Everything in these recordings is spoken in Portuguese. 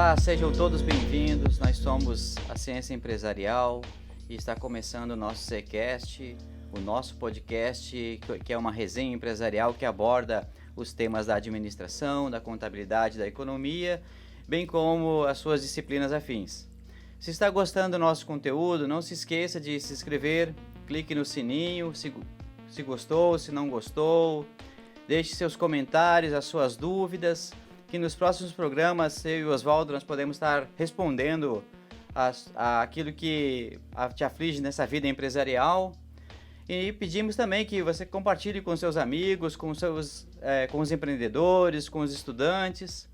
Olá, sejam todos bem-vindos. Nós somos a Ciência Empresarial e está começando o nosso Ccast, o nosso podcast, que é uma resenha empresarial que aborda os temas da administração, da contabilidade, da economia, bem como as suas disciplinas afins. Se está gostando do nosso conteúdo, não se esqueça de se inscrever, clique no sininho, se gostou, se não gostou, deixe seus comentários, as suas dúvidas, que nos próximos programas, eu e o Oswaldo, nós podemos estar respondendo aquilo que te aflige nessa vida empresarial. E pedimos também que você compartilhe com seus amigos, com os empreendedores, com os estudantes.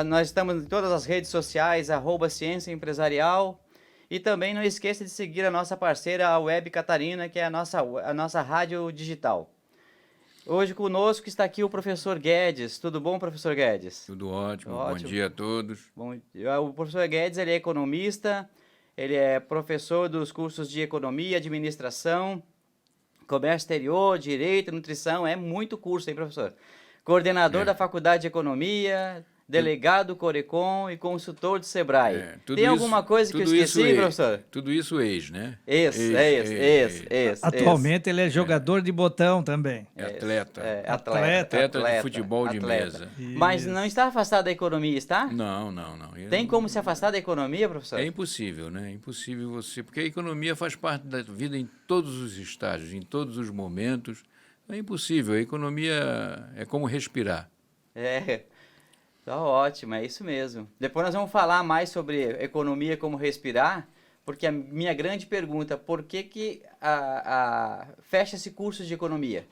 Nós estamos em todas as redes sociais, @Ciência Empresarial. E também não esqueça de seguir a nossa parceira, a Web Catarina, que é a nossa rádio digital. Hoje conosco está aqui o professor Guedes. Tudo bom, professor Guedes? Tudo ótimo. Bom dia a todos. Bom, o professor Guedes, ele é economista, ele é professor dos cursos de Economia, Administração, Comércio Exterior, Direito, Nutrição. É muito curso, hein, professor? Coordenador da Faculdade de Economia, delegado Corecon e consultor do Sebrae. Tem alguma coisa que eu esqueci, professor? Tudo isso ex, né? Ex. Atualmente ele é jogador de botão também. Atleta. Atleta de futebol de mesa. Mas não está afastado da economia, está? Não. Tem como se afastar da economia, professor? É impossível, né? É impossível você... Porque a economia faz parte da vida em todos os estágios, em todos os momentos. É impossível. A economia é como respirar. Tá ótimo, é isso mesmo. Depois nós vamos falar mais sobre economia como respirar, porque a minha grande pergunta, por que fecha-se cursos de economia?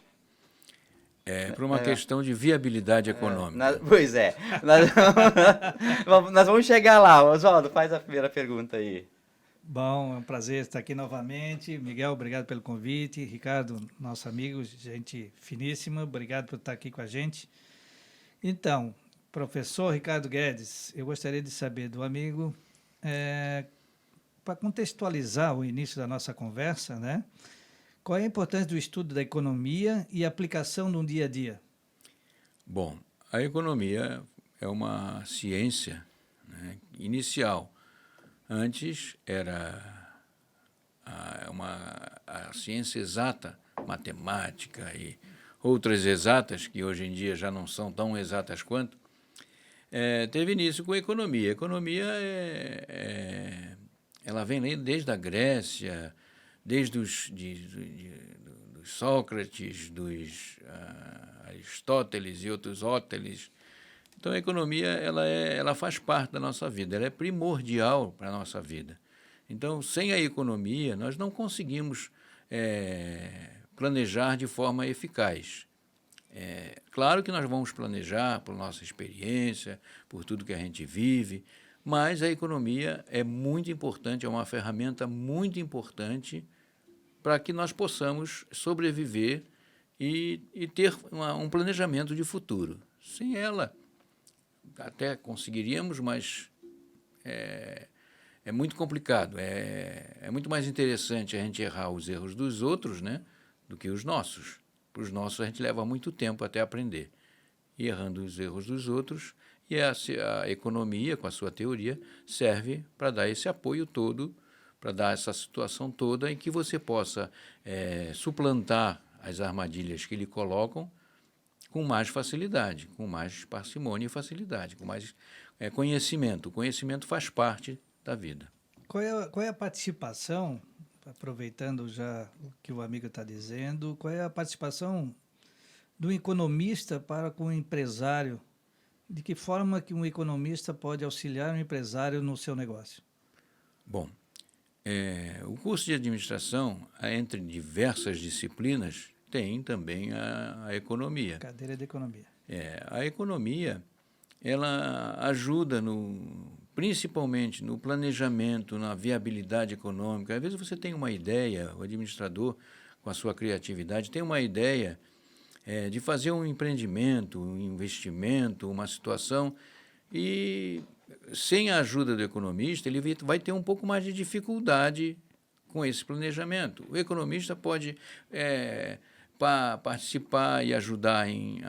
Por uma questão de viabilidade econômica. Pois é. Nós vamos chegar lá. Oswaldo, faz a primeira pergunta aí. Bom, é um prazer estar aqui novamente. Miguel, obrigado pelo convite. Ricardo, nosso amigo, gente finíssima, obrigado por estar aqui com a gente. Então, professor Ricardo Guedes, eu gostaria de saber do amigo, para contextualizar o início da nossa conversa, né? Qual é a importância do estudo da economia e aplicação no dia a dia? Bom, a economia é uma ciência, né, inicial. Antes era a ciência exata, matemática e outras exatas, que hoje em dia já não são tão exatas quanto, teve início com a economia. A economia ela vem desde a Grécia, desde dos Sócrates, dos Aristóteles e outros Óteles. Então, a economia ela faz parte da nossa vida, ela é primordial para a nossa vida. Então, sem a economia, nós não conseguimos planejar de forma eficaz. Claro que nós vamos planejar por nossa experiência, por tudo que a gente vive, mas a economia é muito importante, é uma ferramenta muito importante para que nós possamos sobreviver e ter um planejamento de futuro. Sem ela, até conseguiríamos, mas é muito complicado. É muito mais interessante a gente errar os erros dos outros, né, do que os nossos. Para os nossos, a gente leva muito tempo até aprender. E errando os erros dos outros, e a economia, com a sua teoria, serve para dar esse apoio todo, para dar essa situação toda em que você possa suplantar as armadilhas que lhe colocam com mais facilidade, com mais parcimônia e facilidade, com mais conhecimento. O conhecimento faz parte da vida. Qual é a participação, aproveitando já o que o amigo está dizendo, qual é a participação do economista para com o empresário? De que forma que um economista pode auxiliar um empresário no seu negócio? Bom, o curso de administração, entre diversas disciplinas, tem também a economia. Cadeira de economia. A economia, ela ajuda principalmente no planejamento, na viabilidade econômica. Às vezes você tem uma ideia, o administrador, com a sua criatividade, tem uma ideia de fazer um empreendimento, um investimento, uma situação, e sem a ajuda do economista, ele vai ter um pouco mais de dificuldade com esse planejamento. O economista pode participar e ajudar em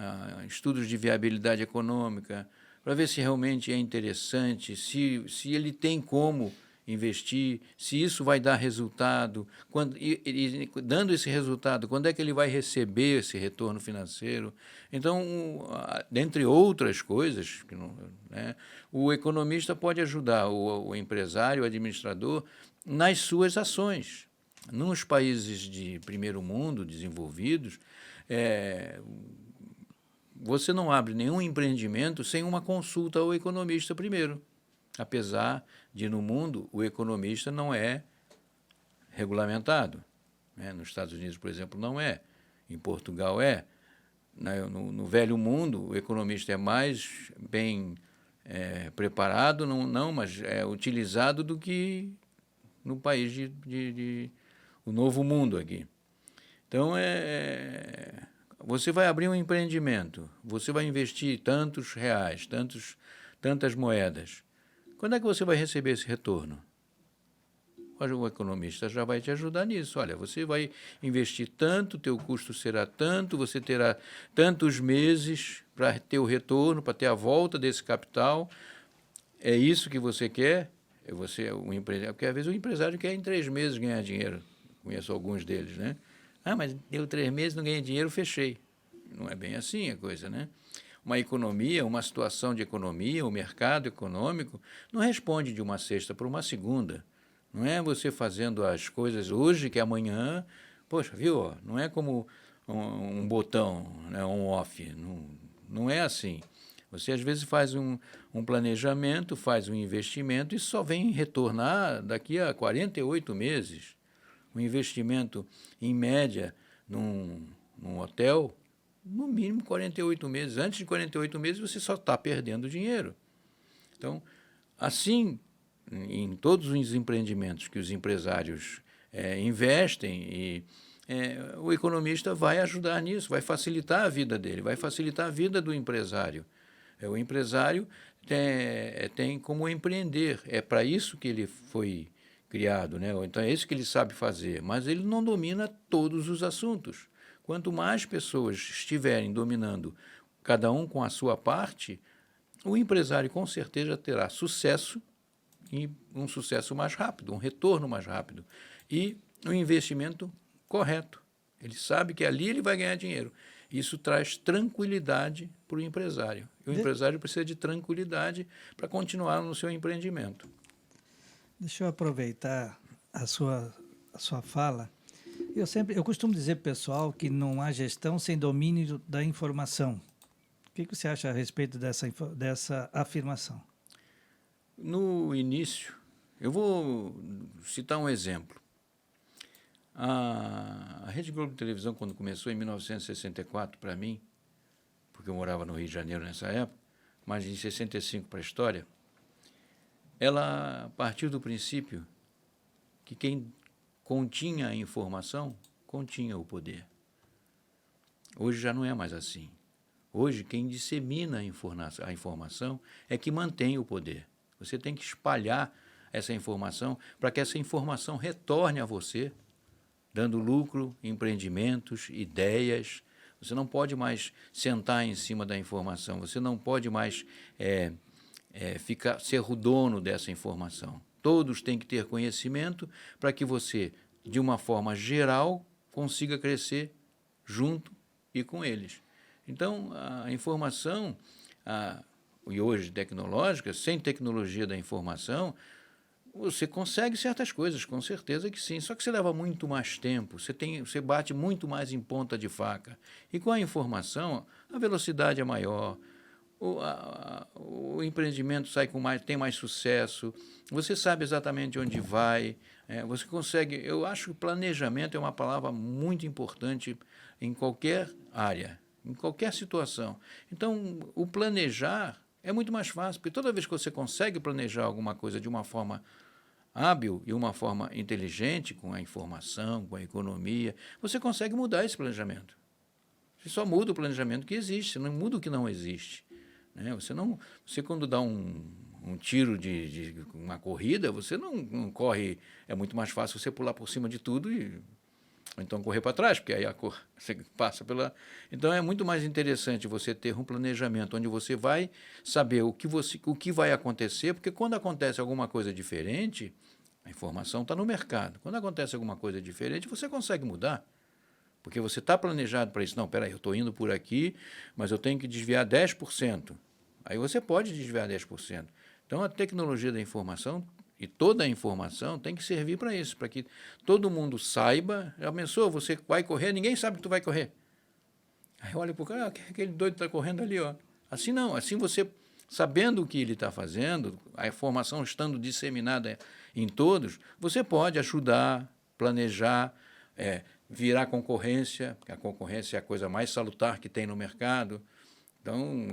estudos de viabilidade econômica, para ver se realmente é interessante, se ele tem como investir, se isso vai dar resultado, dando esse resultado, quando é que ele vai receber esse retorno financeiro. Então, dentre outras coisas, que não, né, o economista pode ajudar o empresário, o administrador, nas suas ações. Nos países de primeiro mundo, desenvolvidos, você não abre nenhum empreendimento sem uma consulta ao economista primeiro. Apesar de, no mundo, o economista não é regulamentado. Né? Nos Estados Unidos, por exemplo, não é. Em Portugal é. No velho mundo, o economista é mais bem preparado, mas é utilizado do que no país o novo mundo aqui. Então, você vai abrir um empreendimento, você vai investir tantos reais, tantas moedas. Quando é que você vai receber esse retorno? O economista já vai te ajudar nisso. Olha, você vai investir tanto, teu custo será tanto, você terá tantos meses para ter o retorno, para ter a volta desse capital. É isso que você quer? Porque às vezes o empresário quer em 3 meses ganhar dinheiro. Conheço alguns deles, né? Mas deu 3 meses, não ganhei dinheiro, fechei. Não é bem assim a coisa, né? Uma economia, uma situação de economia, o mercado econômico, não responde de uma sexta para uma segunda. Não é você fazendo as coisas hoje que amanhã... Poxa, viu? Não é como um botão, né, um off. Não é assim. Você, às vezes, faz um planejamento, faz um investimento e só vem retornar daqui a 48 meses. Um investimento, em média, num hotel, no mínimo 48 meses. Antes de 48 meses, você só está perdendo dinheiro. Então, assim, em todos os empreendimentos que os empresários investem, o economista vai ajudar nisso, vai facilitar a vida dele, vai facilitar a vida do empresário. O empresário tem como empreender, é para isso que ele foi criado, né? Então é isso que ele sabe fazer, mas ele não domina todos os assuntos. Quanto mais pessoas estiverem dominando, cada um com a sua parte, o empresário com certeza terá sucesso, e um sucesso mais rápido, um retorno mais rápido, e um investimento correto. Ele sabe que ali ele vai ganhar dinheiro. Isso traz tranquilidade para o empresário. E o empresário precisa de tranquilidade para continuar no seu empreendimento. Deixa eu aproveitar a sua fala. Eu costumo dizer para o pessoal que não há gestão sem domínio da informação. O que você acha a respeito dessa afirmação? No início, eu vou citar um exemplo. A Rede Globo de Televisão, quando começou em 1964, para mim, porque eu morava no Rio de Janeiro nessa época, mas em 65 para a história, ela partiu do princípio que quem continha a informação, continha o poder. Hoje já não é mais assim. Hoje, quem dissemina a informação é que mantém o poder. Você tem que espalhar essa informação para que essa informação retorne a você, dando lucro, empreendimentos, ideias. Você não pode mais sentar em cima da informação, você não pode mais ser o dono dessa informação. Todos têm que ter conhecimento para que você, de uma forma geral, consiga crescer junto e com eles. Então, a informação, e hoje tecnológica, sem tecnologia da informação, você consegue certas coisas, com certeza que sim, só que você leva muito mais tempo, você bate muito mais em ponta de faca. E com a informação, a velocidade é maior, o empreendimento tem mais sucesso, você sabe exatamente onde vai, você consegue... Eu acho que planejamento é uma palavra muito importante em qualquer área, em qualquer situação. Então, o planejar é muito mais fácil, porque toda vez que você consegue planejar alguma coisa de uma forma hábil e uma forma inteligente, com a informação, com a economia, você consegue mudar esse planejamento. Você só muda o planejamento que existe, você não muda o que não existe. Né? Você quando dá um tiro de uma corrida, você não corre, é muito mais fácil você pular por cima de tudo e Ou então correr para trás, porque aí você passa pela... Então é muito mais interessante você ter um planejamento onde você vai saber o que vai acontecer, porque quando acontece alguma coisa diferente, a informação está no mercado. Quando acontece alguma coisa diferente, você consegue mudar. Porque você está planejado para isso. Não, peraí, eu estou indo por aqui, mas eu tenho que desviar 10%. Aí você pode desviar 10%. Então, a tecnologia da informação e toda a informação tem que servir para isso, para que todo mundo saiba. Já pensou, você vai correr, ninguém sabe que tu vai correr. Aí olha para o cara, aquele doido está correndo ali. Ó. Assim não, assim você, sabendo o que ele está fazendo, a informação estando disseminada em todos, você pode ajudar, planejar, virar concorrência, porque a concorrência é a coisa mais salutar que tem no mercado. Então,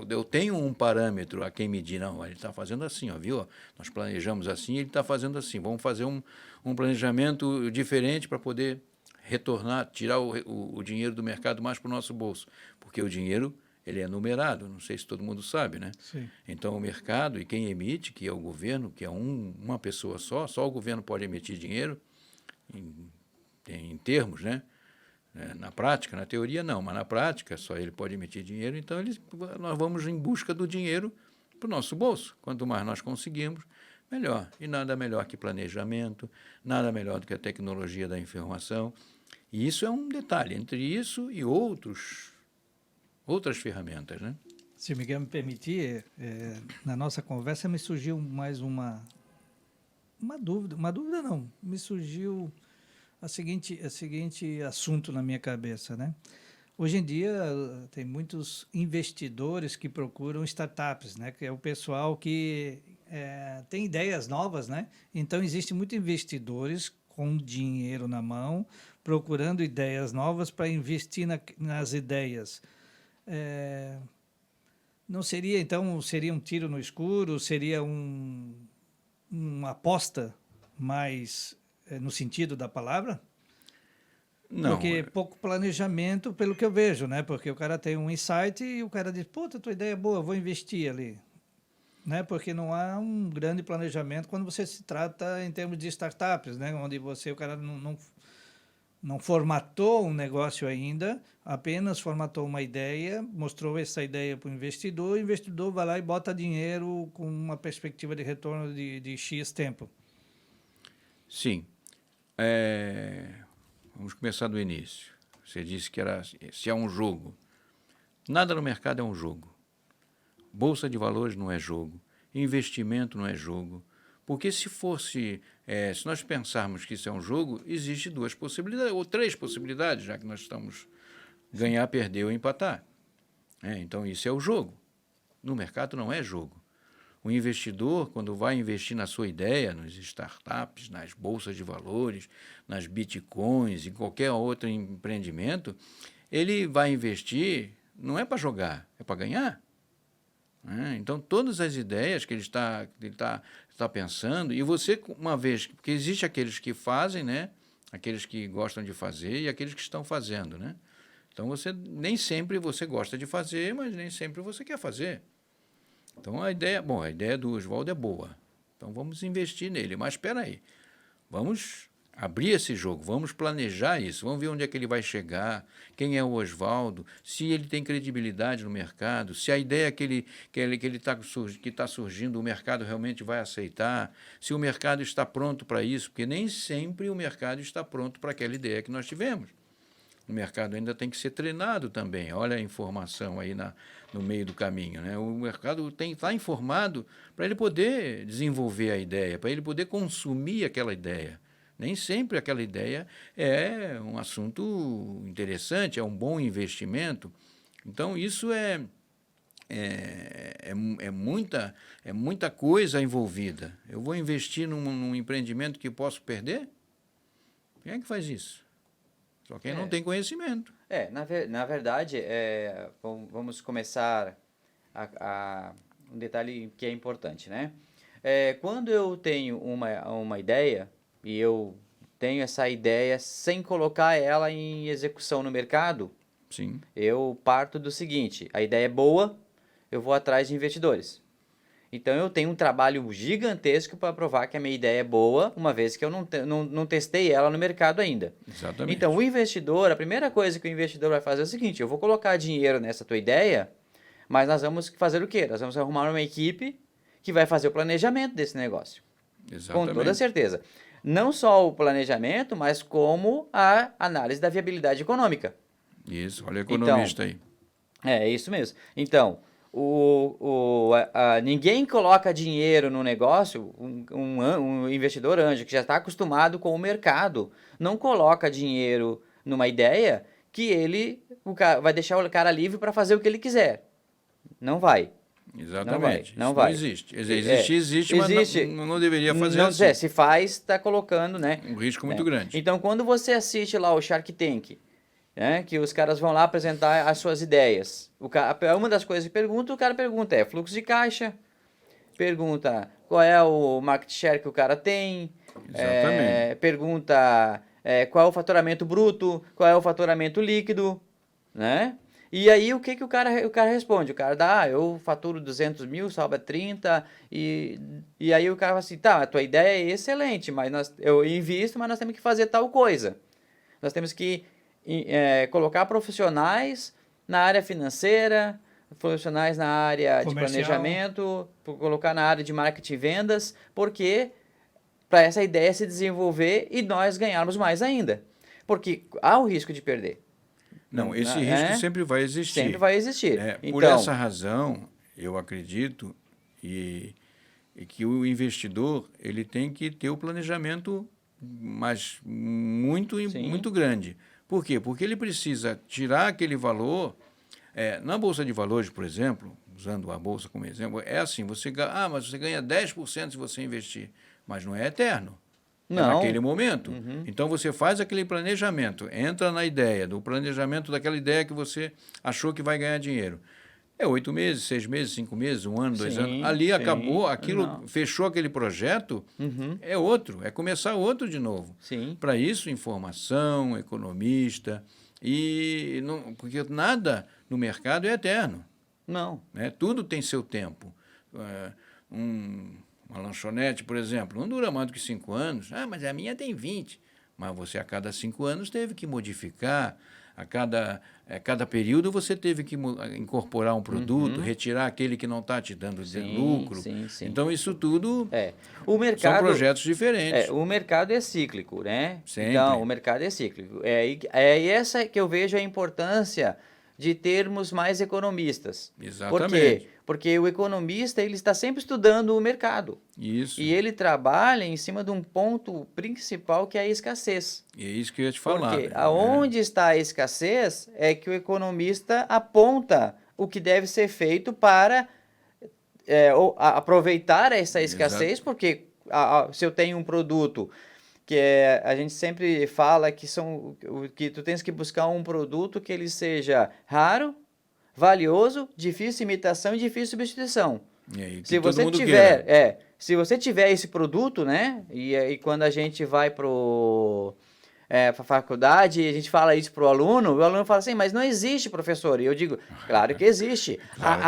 eu tenho um parâmetro a quem medir. Não, ele está fazendo assim, ó, viu? Nós planejamos assim, ele está fazendo assim. Vamos fazer um planejamento diferente para poder retornar, tirar o dinheiro do mercado mais para o nosso bolso. Porque o dinheiro, ele é numerado, não sei se todo mundo sabe, né? Sim. Então, o mercado e quem emite, que é o governo, que é uma pessoa só o governo pode emitir dinheiro em termos, né? Na prática, na teoria não, mas na prática só ele pode emitir dinheiro, então nós vamos em busca do dinheiro para o nosso bolso. Quanto mais nós conseguimos, melhor. E nada melhor que planejamento, nada melhor do que a tecnologia da informação. E isso é um detalhe, entre isso e outras ferramentas, né? Se o Miguel me permitir, na nossa conversa me surgiu mais uma dúvida não, me surgiu a seguinte assunto na minha cabeça, né? Hoje em dia tem muitos investidores que procuram startups, né? Que é o pessoal que tem ideias novas, né? Então existe muitos investidores com dinheiro na mão procurando ideias novas para investir nas ideias. Não seria então um tiro no escuro? Seria uma aposta mais no sentido da palavra? Não. Porque pouco planejamento, pelo que eu vejo, né? Porque o cara tem um insight e o cara diz, puta, tua ideia é boa, vou investir ali. Né? Porque não há um grande planejamento quando você se trata em termos de startups, né? Onde o cara não formatou um negócio ainda, apenas formatou uma ideia, mostrou essa ideia para o investidor vai lá e bota dinheiro com uma perspectiva de retorno de X tempo. Sim. Vamos começar do início. Você disse que se é um jogo. Nada no mercado é um jogo. Bolsa de valores não é jogo. Investimento não é jogo. Porque se nós pensarmos que isso é um jogo, existe 2 possibilidades, ou 3 possibilidades, já que nós estamos ganhar, perder ou empatar. Então, isso é o jogo. No mercado não é jogo. O investidor, quando vai investir na sua ideia, nas startups, nas bolsas de valores, nas bitcoins, em qualquer outro empreendimento, ele vai investir, não é para jogar, é para ganhar. Então, todas as ideias que ele está pensando, e você, uma vez, porque existe aqueles que fazem, né? Aqueles que gostam de fazer e aqueles que estão fazendo, né? Então, nem sempre você gosta de fazer, mas nem sempre você quer fazer. Então, a ideia do Oswaldo é boa. Então, vamos investir nele. Mas, espera aí, vamos abrir esse jogo, vamos planejar isso, vamos ver onde é que ele vai chegar, quem é o Oswaldo, se ele tem credibilidade no mercado, se a ideia que está surgindo, o mercado realmente vai aceitar, se o mercado está pronto para isso, porque nem sempre o mercado está pronto para aquela ideia que nós tivemos. O mercado ainda tem que ser treinado também. Olha a informação aí no meio do caminho, né? O mercado tem que estar informado para ele poder desenvolver a ideia, para ele poder consumir aquela ideia. Nem sempre aquela ideia é um assunto interessante, é um bom investimento. Então, isso é muita coisa envolvida. Eu vou investir num empreendimento que posso perder? Quem é que faz isso? Só quem não tem conhecimento. Na verdade, vamos começar um detalhe que é importante, né? Quando eu tenho uma ideia e eu tenho essa ideia sem colocar ela em execução no mercado, sim, eu parto do seguinte, a ideia é boa, eu vou atrás de investidores. Então eu tenho um trabalho gigantesco para provar que a minha ideia é boa, uma vez que eu não testei ela no mercado ainda. Exatamente. Então o investidor, a primeira coisa que o investidor vai fazer é o seguinte: eu vou colocar dinheiro nessa tua ideia, mas nós vamos fazer o quê? Nós vamos arrumar uma equipe que vai fazer o planejamento desse negócio. Exatamente. Com toda certeza. Não só o planejamento, mas como a análise da viabilidade econômica. Isso, olha o economista aí. É isso mesmo. Então, ninguém coloca dinheiro no negócio, um investidor anjo que já está acostumado com o mercado, não coloca dinheiro numa ideia que vai deixar o cara livre para fazer o que ele quiser. Não vai. Exatamente. Não Isso vai. não existe. Existe, mas não deveria fazer não, assim. Se faz, está colocando, né? Um risco muito grande. Então, quando você assiste lá o Shark Tank, né, que os caras vão lá apresentar as suas ideias, uma das coisas que o cara pergunta é fluxo de caixa, pergunta qual é o market share que o cara tem, pergunta qual é o faturamento bruto, qual é o faturamento líquido, né? E aí, o que o cara responde? O cara dá, eu faturo 200 mil, sobra 30, e aí o cara fala assim, tá, a tua ideia é excelente, mas eu invisto, mas nós temos que fazer tal coisa. Nós temos que colocar profissionais na área financeira, profissionais na área de planejamento, colocar na área de marketing e vendas, porque para essa ideia se desenvolver e nós ganharmos mais ainda. Porque há o risco de perder. Não, esse risco sempre vai existir. Sempre vai existir. Por essa razão, eu acredito e que o investidor ele tem que ter o planejamento muito grande. Por quê? Porque ele precisa tirar aquele valor. Na Bolsa de Valores, por exemplo, usando a Bolsa como exemplo, é assim, mas você ganha 10% se você investir, mas não é eterno. Não. Naquele momento. Então, você faz aquele planejamento, entra na ideia, do planejamento daquela ideia que você achou que vai ganhar dinheiro. 8 meses, 6 meses, 5 meses, 1 ano, 2 anos. Ali acabou, aquilo fechou aquele projeto, é outro, é começar outro de novo. Para isso, informação, economista, porque nada no mercado é eterno. Não. Tudo tem seu tempo. Uma lanchonete, por exemplo, não dura mais do que 5 anos. Mas a minha tem 20. Mas você, a cada 5 anos, teve que modificar. A cada período, você teve que incorporar um produto, retirar aquele que não está te dando lucro. Sim. Então, isso tudo são projetos diferentes. O mercado é cíclico, né? Sempre. Então, o mercado é cíclico. É essa que eu vejo a importância de termos mais economistas. Exatamente. Por quê? Porque o economista ele está sempre estudando o mercado. Isso. E ele trabalha em cima de um ponto principal que é a escassez. E é isso que eu ia te falar. Porque aonde está a escassez é que o economista aponta o que deve ser feito para aproveitar essa escassez. Exato. Porque se eu tenho um produto que a gente sempre fala que tu tens que buscar um produto que ele seja raro, valioso, difícil imitação e difícil substituição. Se você tiver esse produto, né? E quando a gente vai para a faculdade, a gente fala isso para o aluno fala assim, mas não existe, professor. E eu digo, claro que existe. Claro.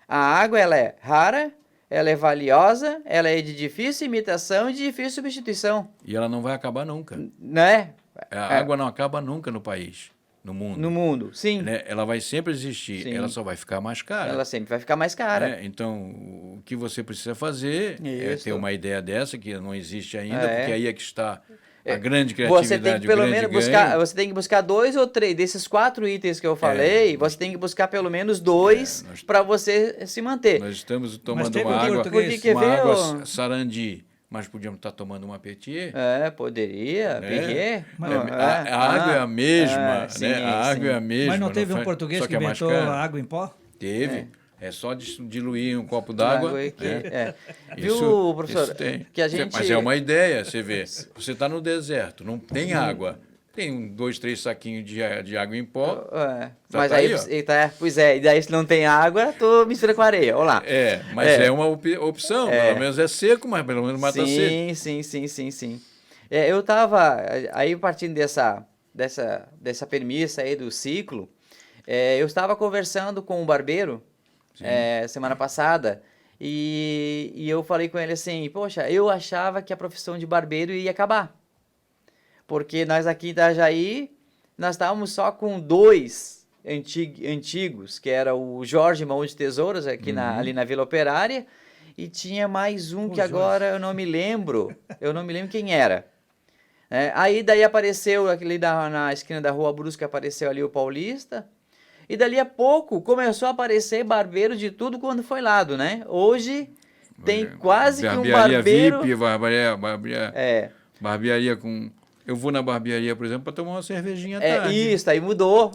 A água ela é rara, ela é valiosa, ela é de difícil imitação e de difícil substituição. E ela não vai acabar nunca. Né? A água não acaba nunca no país, no mundo. No mundo, sim. Né? Ela vai sempre existir, ela só vai ficar mais cara. Ela sempre vai ficar mais cara. Então, o que você precisa fazer é ter uma ideia dessa, que não existe ainda, porque aí é que está a grande criatividade. Você tem que pelo menos você tem que buscar 2 ou 3 desses 4 itens que eu falei, você tem que buscar pelo menos 2 para você se manter. Nós estamos tomando uma água sarandi, mas podíamos estar tomando uma Petier. Poderia, Petier. A água é a mesma, A água é a mesma. Mas não teve um português que inventou a água em pó? Teve. É só diluir um copo d'água. Viu, professor? Que a gente... Mas é uma ideia, você vê. Você está no deserto, não tem água. Tem 2, 3 saquinhos de água em pó. Mas aí pois é, e daí se não tem água, tu mistura com areia. Olha lá. Mas é uma opção. Pelo menos é seco, mas pelo menos mata seco. Sim. Eu estava aí partindo dessa premissa aí do ciclo, eu estava conversando com um barbeiro semana passada E eu falei com ele assim, poxa, eu achava que a profissão de barbeiro ia acabar. Porque nós aqui em Itajaí, nós estávamos só com 2 antigos, que era o Jorge Mão de Tesouros, aqui ali na Vila Operária, e tinha mais um que agora eu não me lembro quem era. Aí daí apareceu aquele na esquina da Rua Brusca, apareceu ali o Paulista, e dali a pouco começou a aparecer barbeiro de tudo quando foi lado, né? Hoje tem quase que um barbeiro... VIP, barbearia com... Eu vou na barbearia, por exemplo, para tomar uma cervejinha à tarde. Isso, aí mudou.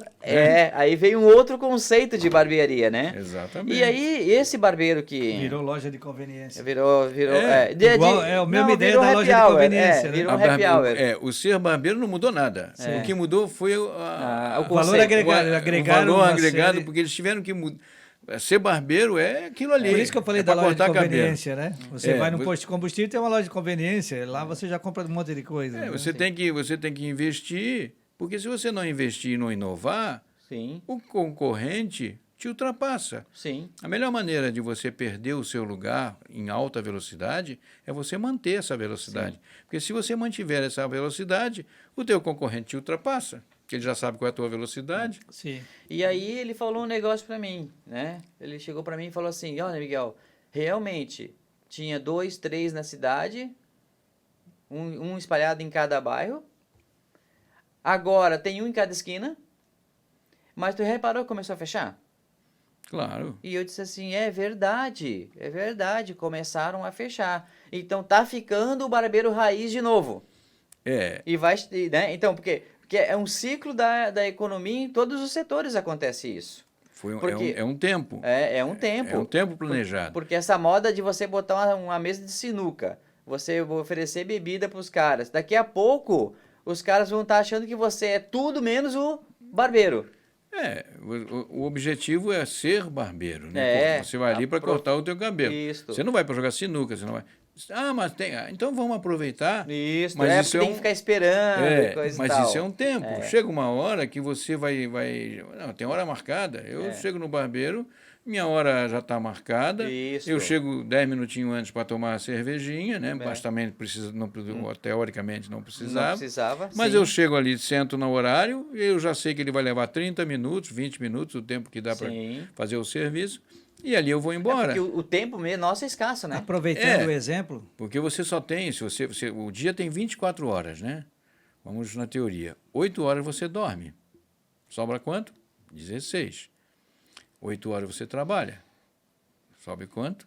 Aí veio um outro conceito de barbearia, né? Exatamente. E aí, esse barbeiro que... Virou loja de conveniência. Virou É a mesma ideia da loja de conveniência, né? Virou um happy hour. O ser barbeiro não mudou nada. O que mudou foi o valor agregado. O valor agregado, porque eles tiveram que mudar. Ser barbeiro é aquilo ali. Por isso que eu falei da loja de conveniência, né? Você vai no posto de combustível, tem uma loja de conveniência. Lá você já compra um monte de coisa. Né? Você tem que investir, porque se você não investir e não inovar, Sim. o concorrente te ultrapassa. Sim. A melhor maneira de você perder o seu lugar em alta velocidade é você manter essa velocidade. Sim. Porque se você mantiver essa velocidade, o teu concorrente te ultrapassa. Que ele já sabe qual é a tua velocidade. Sim. E aí ele falou um negócio para mim, né? Ele chegou para mim e falou assim, olha, Miguel, realmente tinha 2, 3 na cidade, um espalhado em cada bairro. Agora tem um em cada esquina, mas tu reparou que começou a fechar? Claro. E eu disse assim, é verdade, começaram a fechar. Então tá ficando o barbeiro raiz de novo. E vai, né? Então, porque é um ciclo da economia, em todos os setores acontece isso. É um tempo. É um tempo. É um tempo planejado. Porque essa moda de você botar uma mesa de sinuca, você oferecer bebida para os caras, daqui a pouco os caras vão estar achando que você é tudo menos o barbeiro. O objetivo é ser barbeiro, né? Você vai ali para cortar o teu cabelo. Isso. Você não vai para jogar sinuca, você não vai... mas tem... Então vamos aproveitar. Isso, mas isso tem que ficar esperando, coisa mas e tal. Isso é um tempo. Chega uma hora que você vai... Não, tem hora marcada. Eu chego no barbeiro, minha hora já está marcada. Isso. Eu chego 10 minutinhos antes para tomar a cervejinha, né? Mas também precisa, teoricamente não precisava. Não precisava, mas sim. eu chego ali, sento no horário, eu já sei que ele vai levar 30 minutos, 20 minutos, o tempo que dá para fazer o serviço. E ali eu vou embora. Porque o tempo nosso é escasso, né? Aproveitando o exemplo. Porque você só tem, o dia tem 24 horas, né? Vamos na teoria. 8 horas você dorme. Sobra quanto? 16. 8 horas você trabalha. Sobra quanto?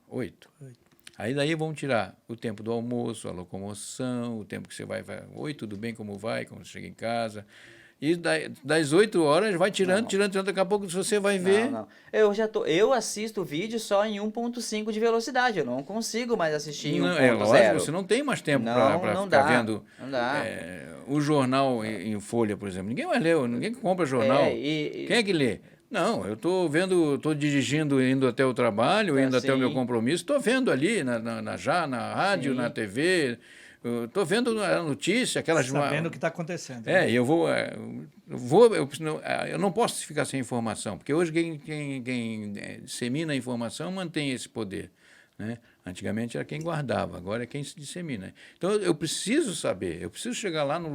8. Aí daí vamos tirar o tempo do almoço, a locomoção, o tempo que você vai... Oi, tudo bem? Como vai? Como você chega em casa... E das 8 horas vai tirando, daqui a pouco você vai ver... Não. Eu assisto vídeo só em 1.5 de velocidade, eu não consigo mais assistir em 1.0. É lógico, você não tem mais tempo para ficar vendo o jornal em folha, por exemplo. Ninguém mais lê, ninguém compra jornal. Quem é que lê? Não, eu estou dirigindo, indo até o trabalho, indo até o meu compromisso, estou vendo ali na rádio, na TV... Estou vendo a notícia, aquelas... Sabendo o que está acontecendo. Eu não posso ficar sem informação, porque hoje quem dissemina a informação mantém esse poder, né? Antigamente era quem guardava, agora é quem se dissemina. Então eu preciso saber, eu preciso chegar lá no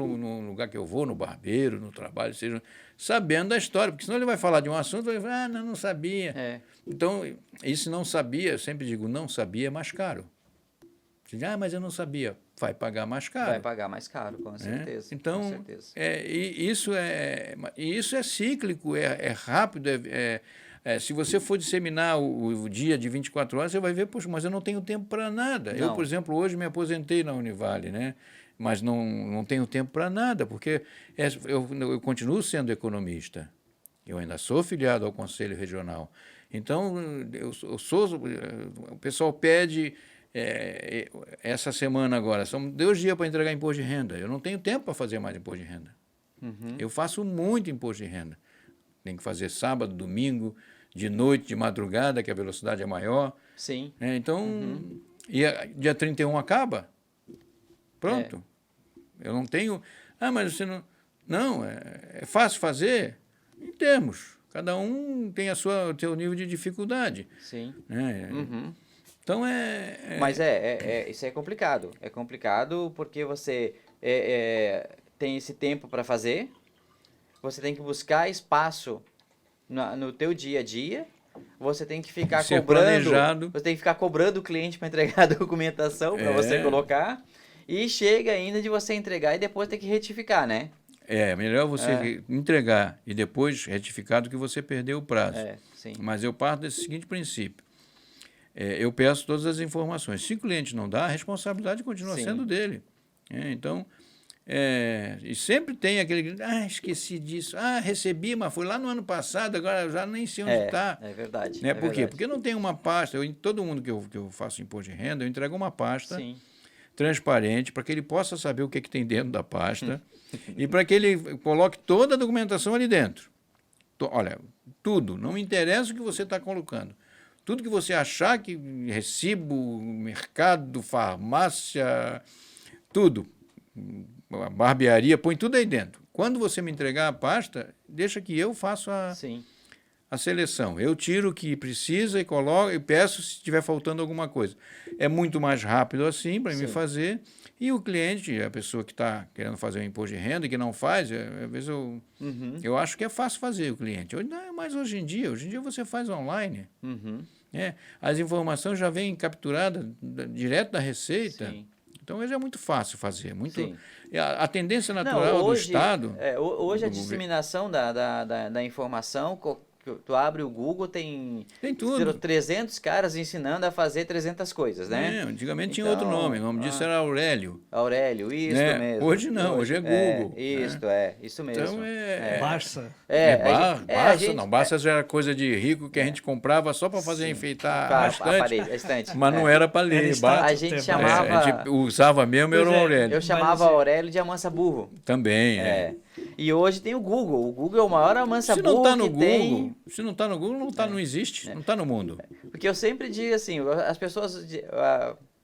lugar que eu vou, no barbeiro, no trabalho, seja sabendo da história, porque senão ele vai falar de um assunto e vai falar, não sabia. Então, esse não sabia, eu sempre digo, não sabia é mais caro. Você diz, mas eu não sabia. Vai pagar mais caro. Vai pagar mais caro, com certeza. Então, com certeza. Isso é cíclico, é rápido. Se você for disseminar o dia de 24 horas, você vai ver, poxa, mas eu não tenho tempo para nada. Não. Eu, por exemplo, hoje me aposentei na Univale, né? Mas não tenho tempo para nada, porque eu continuo sendo economista. Eu ainda sou filiado ao Conselho Regional. Então, o pessoal pede... essa semana agora, são 2 dias para entregar imposto de renda. Eu não tenho tempo para fazer mais imposto de renda. Eu faço muito imposto de renda. Tem que fazer sábado, domingo, de noite, de madrugada, que a velocidade é maior. Sim. Então, dia 31 acaba. Pronto. Eu não tenho... mas você não... Não, é fácil fazer? Em termos. Cada um tem o seu nível de dificuldade. Sim. Né? Uhum. Então, Mas isso é complicado. É complicado porque você tem esse tempo para fazer, você tem que buscar espaço no teu dia a dia, você tem que ficar ser cobrando, planejado. você tem que ficar cobrando o cliente para entregar a documentação para você colocar, e chega ainda de você entregar e depois ter que retificar, né? Melhor você entregar e depois retificar do que você perder o prazo. Sim. Mas eu parto desse seguinte princípio. Eu peço todas as informações. Se o cliente não dá, a responsabilidade continua sendo dele. Então, e sempre tem aquele... esqueci disso. Recebi, mas foi lá no ano passado, agora já nem sei onde está. É verdade. Né? Por quê? Porque não tem uma pasta. Todo mundo que eu faço imposto de renda, eu entrego uma pasta transparente para que ele possa saber o que tem dentro da pasta e para que ele coloque toda a documentação ali dentro. Olha, tudo. Não me interessa o que você está colocando. Tudo que você achar que recibo, mercado, farmácia, tudo, a barbearia, põe tudo aí dentro. Quando você me entregar a pasta, deixa que eu faço a seleção. Eu tiro o que precisa e coloco e peço se estiver faltando alguma coisa. É muito mais rápido assim para me fazer. E o cliente, a pessoa que está querendo fazer um imposto de renda e que não faz, às vezes eu acho que é fácil fazer o cliente. Mas hoje em dia você faz online. As informações já vêm capturadas direto da Receita. Então, hoje é muito fácil fazer. A tendência natural do Estado... Hoje a disseminação da informação... Tu abre o Google, tem tudo. 300 caras ensinando a fazer 300 coisas, né? Antigamente tinha outro nome, o nome disso era Aurélio. Aurélio, isso mesmo. Hoje não, hoje é Google. Isso mesmo. Então Barça. Barça já era coisa de rico que a gente comprava só para fazer enfeitar a estante. Mas não era para ler. A gente chamava... A gente usava mesmo, era o Aurélio. Eu chamava Aurélio de amansa burro. Também, E hoje tem o Google. O Google é o maior amansa burro que tem. Se não está no Google, não existe. Não está no mundo. Porque eu sempre digo assim, as pessoas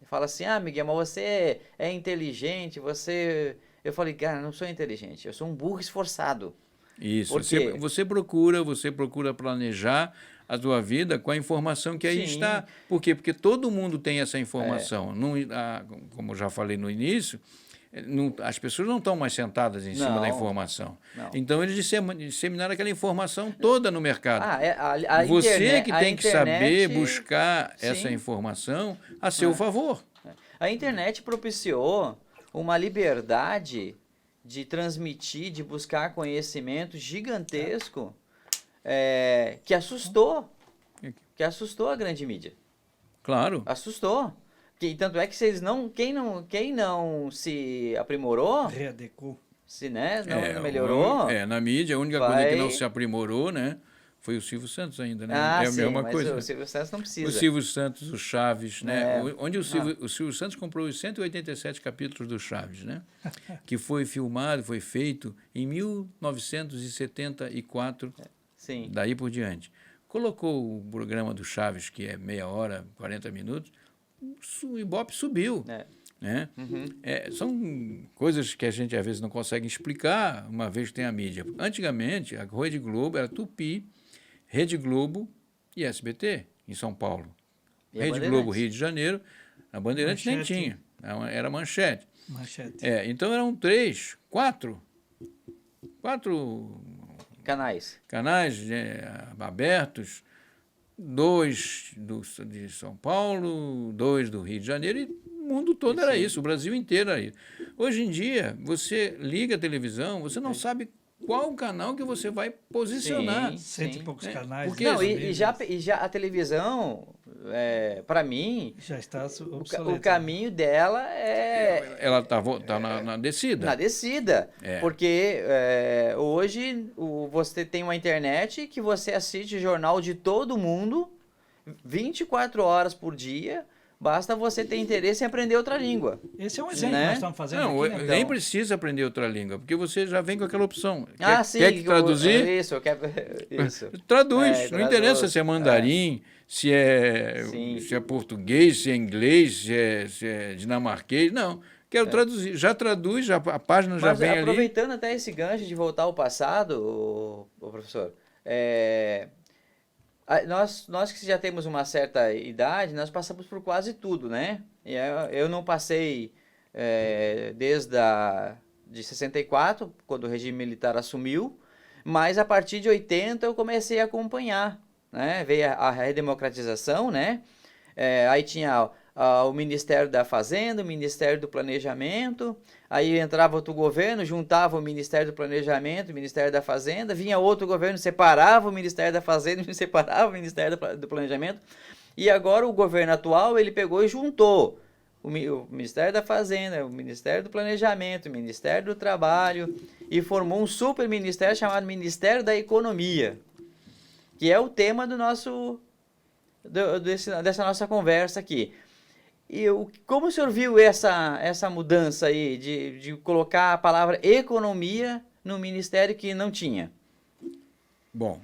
falam assim, Miguel, mas você é inteligente, você... Eu falei, cara, eu não sou inteligente, eu sou um burro esforçado. Isso, você procura planejar a sua vida com a informação que aí está. Por quê? Porque todo mundo tem essa informação. Como eu já falei no início... as pessoas não estão mais sentadas em cima da informação. Então, eles disseminaram aquela informação toda no mercado. Você que tem que saber buscar essa informação a seu favor. A internet propiciou uma liberdade de transmitir, de buscar conhecimento gigantesco que assustou a grande mídia. Claro. Assustou. Tanto é que quem não se aprimorou, readecou, se não melhorou. Na mídia, a única coisa que não se aprimorou, né, foi o Silvio Santos ainda, né? A mesma coisa. O Silvio Santos não precisa. O Silvio Santos, o Chaves, né? Onde o Silvio Santos comprou os 187 capítulos do Chaves, né? Que foi filmado, foi feito em 1974, daí por diante. Colocou o programa do Chaves, que é meia hora, 40 minutos, o Ibope subiu. Né? São coisas que a gente às vezes não consegue explicar, uma vez que tem a mídia. Antigamente, a Rede Globo era Tupi, Rede Globo e SBT, em São Paulo. Rede Globo, Rio de Janeiro, a Bandeirantes nem tinha, era Manchete. Então eram quatro canais abertos, 2 de São Paulo, 2 do Rio de Janeiro, e o mundo todo era isso, o Brasil inteiro era isso. Hoje em dia, você liga a televisão, você não sabe qual canal que você vai posicionar. Cento e poucos canais. Porque já a televisão, para mim, já está o caminho dela ela está na descida. Na descida. Porque hoje você tem uma internet que você assiste jornal de todo mundo 24 horas por dia. Basta você ter interesse em aprender outra língua. Esse é um exemplo que nós estamos fazendo aqui. Né? Nem precisa aprender outra língua, porque você já vem com aquela opção. Sim. Quer que traduzir? Eu quero... Isso. Traduz. Não interessa se é mandarim, se é português, se é inglês, se é dinamarquês. Não. Quero traduzir. Já traduz, a página já vem ali. Aproveitando até esse gancho de voltar ao passado, professor, Nós que já temos uma certa idade, nós passamos por quase tudo, né? Eu não passei de 64, quando o regime militar assumiu, mas a partir de 80 eu comecei a acompanhar, né? Veio a redemocratização, né? Aí tinha o Ministério da Fazenda, o Ministério do Planejamento, aí entrava outro governo, juntava o Ministério do Planejamento, o Ministério da Fazenda, vinha outro governo, separava o Ministério da Fazenda e separava o Ministério do Planejamento, e agora o governo atual, ele pegou e juntou o Ministério da Fazenda, o Ministério do Planejamento, o Ministério do Trabalho, e formou um super ministério chamado Ministério da Economia, que é o tema dessa nossa conversa aqui. E como o senhor viu essa mudança aí de colocar a palavra economia no ministério que não tinha? Bom,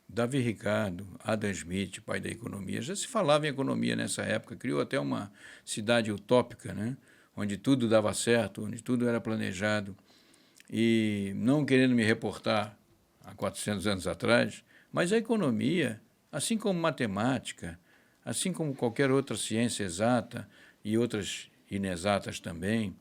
Davi Ricardo, Adam Smith, pai da economia, já se falava em economia nessa época, criou até uma cidade utópica, né? Onde tudo dava certo, onde tudo era planejado. E não querendo me reportar há 400 anos atrás, mas a economia, assim como matemática, assim como qualquer outra ciência exata e outras inexatas também,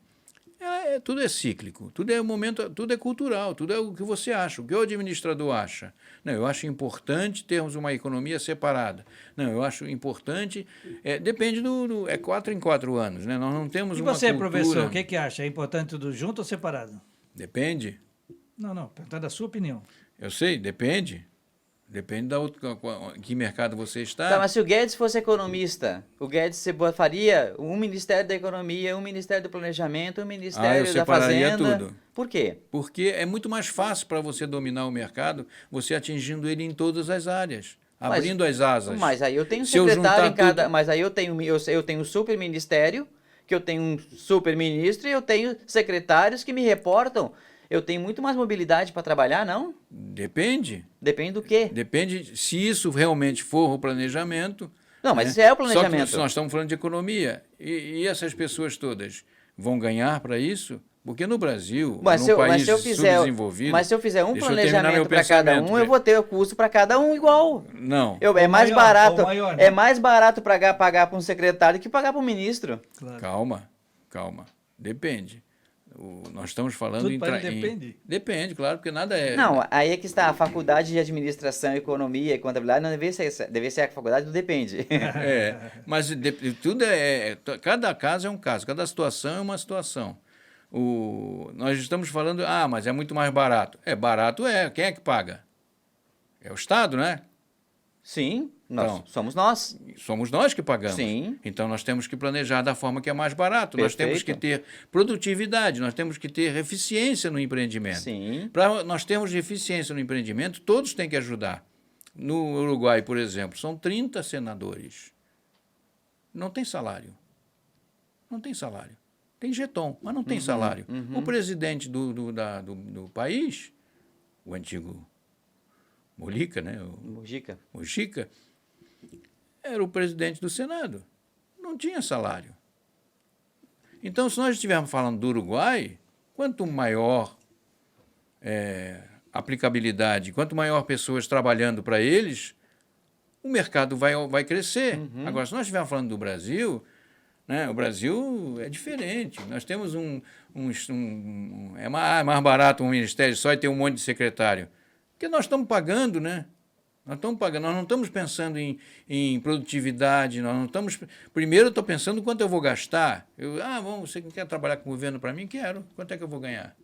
tudo é cíclico, tudo é momento, tudo é cultural, tudo é o que você acha, o que o administrador acha. Não, eu acho importante termos uma economia separada. Não, eu acho importante, depende é 4 em 4 anos, né? Nós não temos uma você, cultura... professor, o que acha? É importante tudo junto ou separado? Depende. Não, perguntando a sua opinião. Eu sei, depende. Depende em que mercado você está. Tá, mas se o Guedes fosse economista, o Guedes faria um Ministério da Economia, um Ministério do Planejamento, um Ministério da Fazenda. Tudo. Por quê? Porque é muito mais fácil para você dominar o mercado, você atingindo ele em todas as áreas, abrindo as asas. Mas aí eu tenho um secretário em cada... Tudo... Mas aí eu tenho um super ministério, que eu tenho um super ministro, e eu tenho secretários que me reportam. Eu tenho muito mais mobilidade para trabalhar, não? Depende. Depende do quê? Depende se isso realmente for o planejamento. Não, mas isso é o planejamento. Só que nós estamos falando de economia. E essas pessoas todas vão ganhar para isso? Porque no Brasil, num país subdesenvolvido... Mas se eu fizer um planejamento para cada um, eu vou ter o custo para cada um igual. Não. É mais barato, é mais barato pagar para um secretário que pagar para um ministro. Claro. Calma. Depende. Nós estamos falando depende? Depende, claro, porque nada é... Não, aí é que está a faculdade de administração, economia e contabilidade, não deve ser a faculdade do depende. Mas tudo cada caso é um caso, cada situação é uma situação. Nós estamos falando, mas é muito mais barato. Barato quem é que paga? É o Estado, né? Sim, somos nós. Somos nós que pagamos. Sim. Então, nós temos que planejar da forma que é mais barato. Perfeito. Nós temos que ter produtividade, nós temos que ter eficiência no empreendimento. Sim. Para nós termos eficiência no empreendimento, todos têm que ajudar. No Uruguai, por exemplo, são 30 senadores. Não tem salário. Não tem salário. Tem jeton, mas não tem salário. O presidente do país, o antigo... Mujica, né? Mujica era o presidente do Senado. Não tinha salário. Então, se nós estivermos falando do Uruguai, quanto maior aplicabilidade, quanto maior pessoas trabalhando para eles, o mercado vai crescer. Agora, se nós estivermos falando do Brasil, né, o Brasil é diferente. Nós temos é mais barato um ministério só e ter um monte de secretário. Porque nós estamos pagando, né? Nós não estamos pensando em produtividade, nós não estamos... Primeiro eu estou pensando quanto eu vou gastar. Você quer trabalhar com o governo para mim? Quero. Quanto é que eu vou ganhar?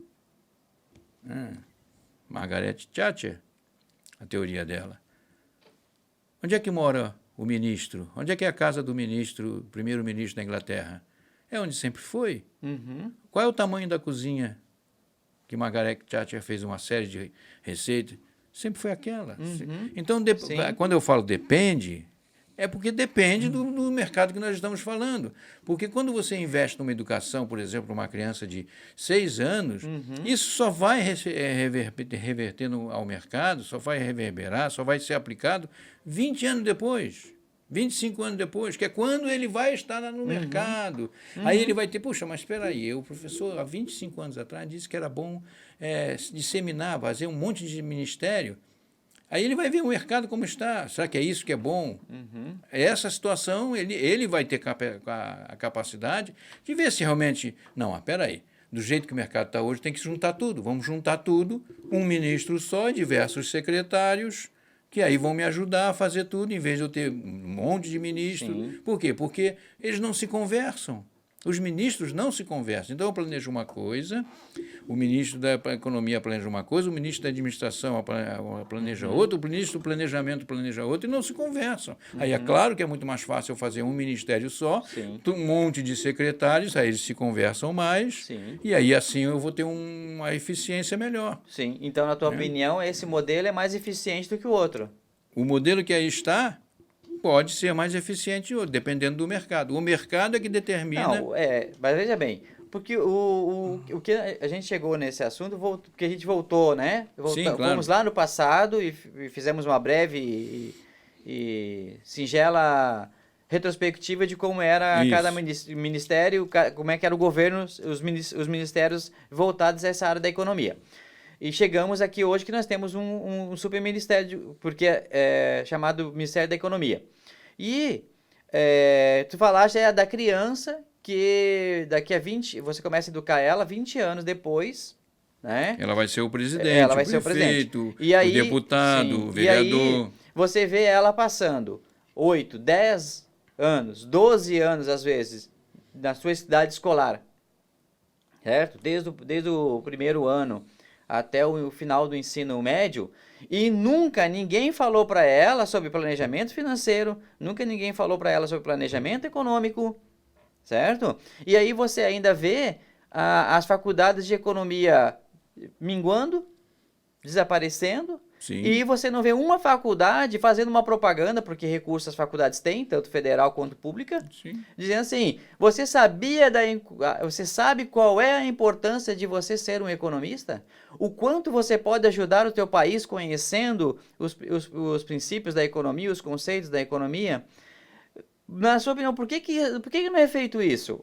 Margaret Thatcher, a teoria dela. Onde é que mora o ministro? Onde é que é a casa do ministro, primeiro-ministro da Inglaterra? É onde sempre foi. Qual é o tamanho da cozinha? Que Margaret Thatcher fez uma série de receitas, sempre foi aquela. Então, quando eu falo depende, é porque depende do mercado que nós estamos falando. Porque quando você investe numa educação, por exemplo, uma criança de 6 anos, isso só vai reverter ao mercado, só vai reverberar, só vai ser aplicado 20 anos depois. 25 anos depois, que é quando ele vai estar no mercado. Aí ele vai ter, puxa, mas espera aí, o professor, há 25 anos atrás, disse que era bom disseminar, fazer um monte de ministério. Aí ele vai ver o mercado como está. Será que é isso que é bom? Essa situação, ele vai ter a capacidade de ver se realmente... Não, espera aí. Do jeito que o mercado está hoje, tem que juntar tudo. Vamos juntar tudo, um ministro só, diversos secretários, que aí vão me ajudar a fazer tudo, em vez de eu ter um monte de ministros. Sim. Por quê? Porque eles não se conversam. Os ministros não se conversam. Então, eu planejo uma coisa, o ministro da Economia planeja uma coisa, o ministro da Administração planeja outra, o ministro do Planejamento planeja outra, e não se conversam. Aí é claro que é muito mais fácil eu fazer um ministério só, Sim. um monte de secretários, aí eles se conversam mais, Sim. e aí assim eu vou ter uma eficiência melhor. Sim. Então, na tua opinião, esse modelo é mais eficiente do que o outro. O modelo que aí está pode ser mais eficiente, dependendo do mercado. O mercado é que determina... Não, mas veja bem, porque o que a gente chegou nesse assunto, porque a gente voltou, né? Sim, claro. Fomos lá no passado e fizemos uma breve e singela retrospectiva de como era Isso. cada ministério, como é que era o governo, os ministérios voltados a essa área da economia. E chegamos aqui hoje que nós temos um superministério, porque é chamado Ministério da Economia. E tu falaste da criança que daqui a 20, você começa a educar ela 20 anos depois, né? Ela vai ser o presidente, Ela vai o ser o prefeito, E aí, o deputado, sim, o vereador. E aí você vê ela passando 8, 10 anos, 12 anos às vezes, na sua idade escolar, certo? Desde o primeiro ano até o final do ensino médio, e nunca ninguém falou para ela sobre planejamento financeiro, nunca ninguém falou para ela sobre planejamento econômico, certo? E aí você ainda vê as faculdades de economia minguando, desaparecendo, Sim. e você não vê uma faculdade fazendo uma propaganda, porque recursos as faculdades têm, tanto federal quanto pública, Sim. dizendo assim, você sabe qual é a importância de você ser um economista? O quanto você pode ajudar o teu país conhecendo os princípios da economia, os conceitos da economia? Na sua opinião, por que não é feito isso?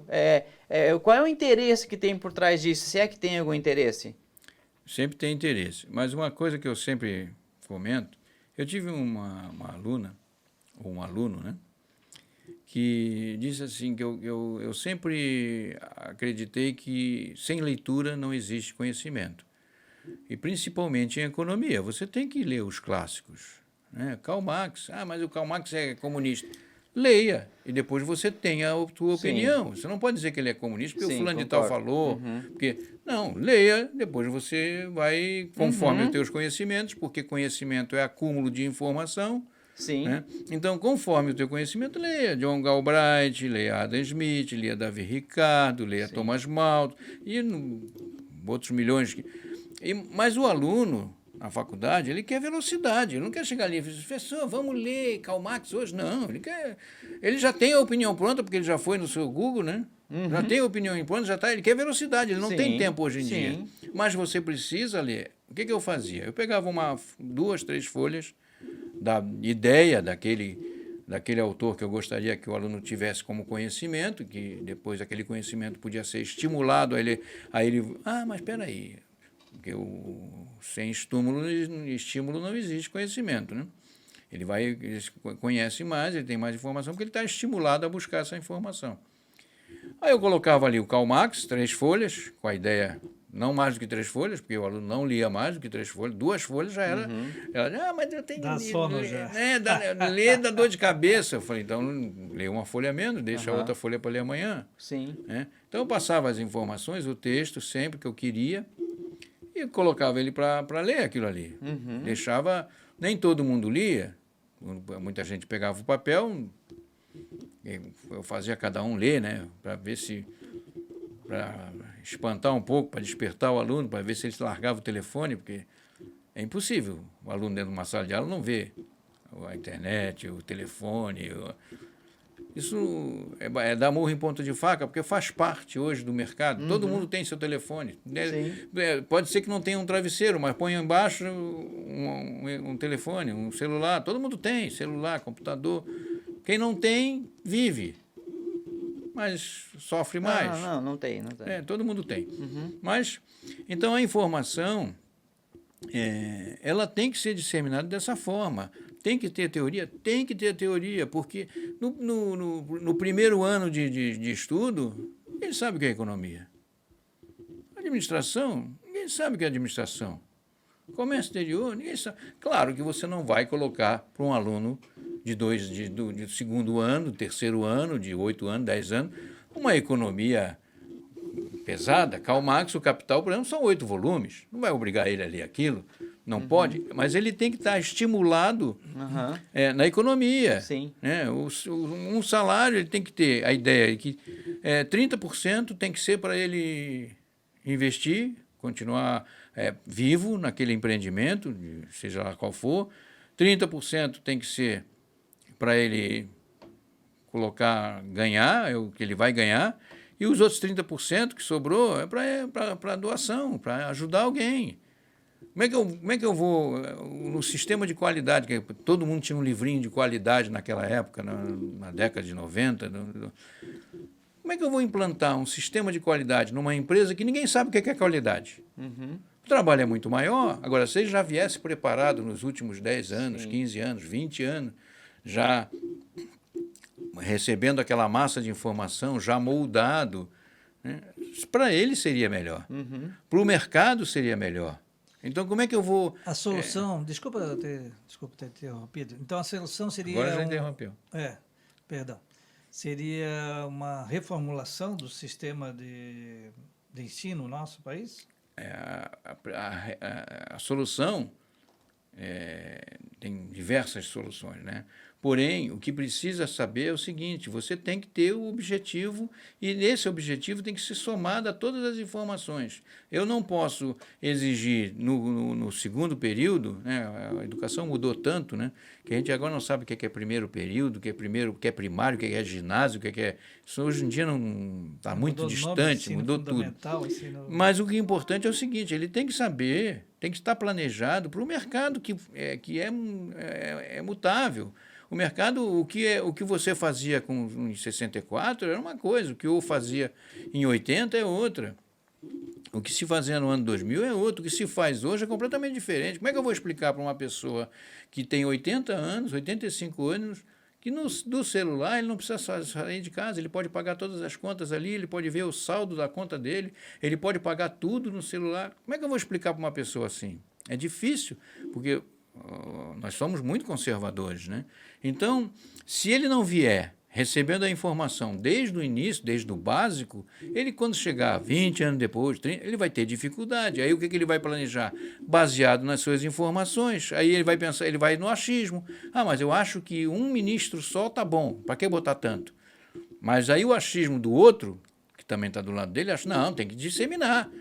Qual é o interesse que tem por trás disso, se é que tem algum interesse? Sempre tem interesse. Mas uma coisa que eu sempre comento, eu tive uma aluna, ou um aluno, né, que disse assim, que eu sempre acreditei que sem leitura não existe conhecimento. E principalmente em economia, você tem que ler os clássicos, né? Karl Marx, mas o Karl Marx é comunista. Leia, e depois você tem a sua opinião. Você não pode dizer que ele é comunista porque o fulano de tal falou. Porque, não, leia, depois você vai conforme os teus conhecimentos, porque conhecimento é acúmulo de informação. Sim. Né? Então, conforme o teu conhecimento, leia John Galbraith, leia Adam Smith, leia Davi Ricardo, leia Thomas Malthus, e outros milhões. Mas o aluno, na faculdade, ele quer velocidade, ele não quer chegar ali e dizer, professor, vamos ler Karl Marx hoje. Não, ele já tem a opinião pronta, porque ele já foi no seu Google, né? Já tem a opinião pronta, já está, ele quer velocidade, ele não tem tempo hoje em dia. Mas você precisa ler. O que eu fazia? Eu pegava 2, 3 folhas da ideia daquele autor que eu gostaria que o aluno tivesse como conhecimento, que depois aquele conhecimento podia ser estimulado, aí ele mas espera aí, porque sem estímulo não existe conhecimento, né? Ele conhece mais, ele tem mais informação, porque ele está estimulado a buscar essa informação. Aí eu colocava ali o Karl Marx, 3 folhas, com a ideia, não mais do que 3 folhas, porque o aluno não lia mais do que 3 folhas, 2 folhas já era. Ela, mas eu tenho dá sono já. Ler dá dor de cabeça. Eu falei, então lê uma folha menos, deixa a outra folha para ler amanhã. Sim. Né? Então eu passava as informações, o texto, sempre que eu queria, e colocava ele para ler aquilo ali. Deixava, nem todo mundo lia, muita gente pegava o papel, eu fazia cada um ler, né, para ver se, para espantar um pouco, para despertar o aluno, para ver se ele largava o telefone, porque é impossível o aluno dentro de uma sala de aula não ver a internet, o telefone. Isso é dar murro em ponta de faca, porque faz parte hoje do mercado. Todo mundo tem seu telefone. Pode ser que não tenha um travesseiro, mas põe embaixo um telefone, um celular. Todo mundo tem celular, computador. Quem não tem, vive. Mas sofre mais. Não tem. Todo mundo tem. Mas, então, a informação, ela tem que ser disseminada dessa forma. Tem que ter teoria? Tem que ter teoria, porque no primeiro ano de estudo, ninguém sabe o que é economia. Administração, ninguém sabe o que é administração. Comércio exterior, ninguém sabe. Claro que você não vai colocar para um aluno de segundo ano, terceiro ano, de 8 anos, 10 anos, uma economia pesada. Karl Marx, o Capital, por exemplo, são 8 volumes. Não vai obrigar ele a ler aquilo, não pode, mas ele tem que estar estimulado na economia. Sim. Né? Um salário, ele tem que ter a ideia que 30% tem que ser para ele investir, continuar vivo naquele empreendimento, seja lá qual for. 30% tem que ser para ele ganhar, é o que ele vai ganhar, e os outros 30% que sobrou é para doação, para ajudar alguém. Como é que eu vou, no sistema de qualidade, que todo mundo tinha um livrinho de qualidade naquela época, na década de 90, como é que eu vou implantar um sistema de qualidade numa empresa que ninguém sabe o que é qualidade? O trabalho é muito maior. Agora, se ele já viesse preparado nos últimos 10 anos, 15 anos, 20 anos, já recebendo aquela massa de informação, já moldado, né? Para ele seria melhor. Para o mercado seria melhor. Então, como é que eu vou... A solução... Desculpa ter interrompido. Então, a solução seria... Agora já interrompeu. Perdão. Seria uma reformulação do sistema de ensino no nosso país? A solução tem diversas soluções, né? Porém, o que precisa saber é o seguinte: você tem que ter o objetivo, e nesse objetivo tem que ser somado a todas as informações. Eu não posso exigir no segundo período, né? A educação mudou tanto, né? Que a gente agora não sabe o que é primeiro período, o que é primário, o que é ginásio, o que é... Isso hoje em dia não está muito distante, mudou tudo. Mas o que é importante é o seguinte: ele tem que saber, tem que estar planejado para o mercado que é mutável. O mercado, o que você fazia em 64 era uma coisa, o que eu fazia em 80 é outra. O que se fazia no ano 2000 é outro, o que se faz hoje é completamente diferente. Como é que eu vou explicar para uma pessoa que tem 80 anos, 85 anos, que do celular ele não precisa sair de casa, ele pode pagar todas as contas ali, ele pode ver o saldo da conta dele, ele pode pagar tudo no celular. Como é que eu vou explicar para uma pessoa assim? É difícil, porque nós somos muito conservadores, né? Então, se ele não vier recebendo a informação desde o início, desde o básico, ele, quando chegar 20 anos depois, 30, ele vai ter dificuldade. Aí o que ele vai planejar? Baseado nas suas informações. Aí ele vai pensar, ele vai no achismo. Mas eu acho que um ministro só tá bom, para que botar tanto? Mas aí o achismo do outro, que também está do lado dele, acha, não, tem que disseminar.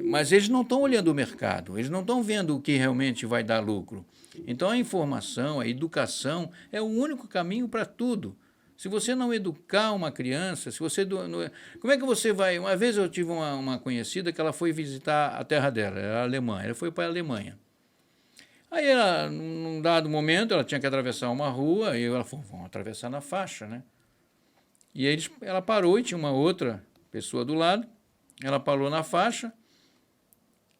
Mas eles não estão olhando o mercado, eles não estão vendo o que realmente vai dar lucro. Então, a informação, a educação é o único caminho para tudo. Se você não educar uma criança, como é que você vai... Uma vez eu tive uma conhecida que ela foi visitar a terra dela, a Alemanha, ela foi para a Alemanha. Aí, num dado momento, ela tinha que atravessar uma rua, e ela falou, vamos atravessar na faixa, né? E aí ela parou e tinha uma outra pessoa do lado. Ela parou na faixa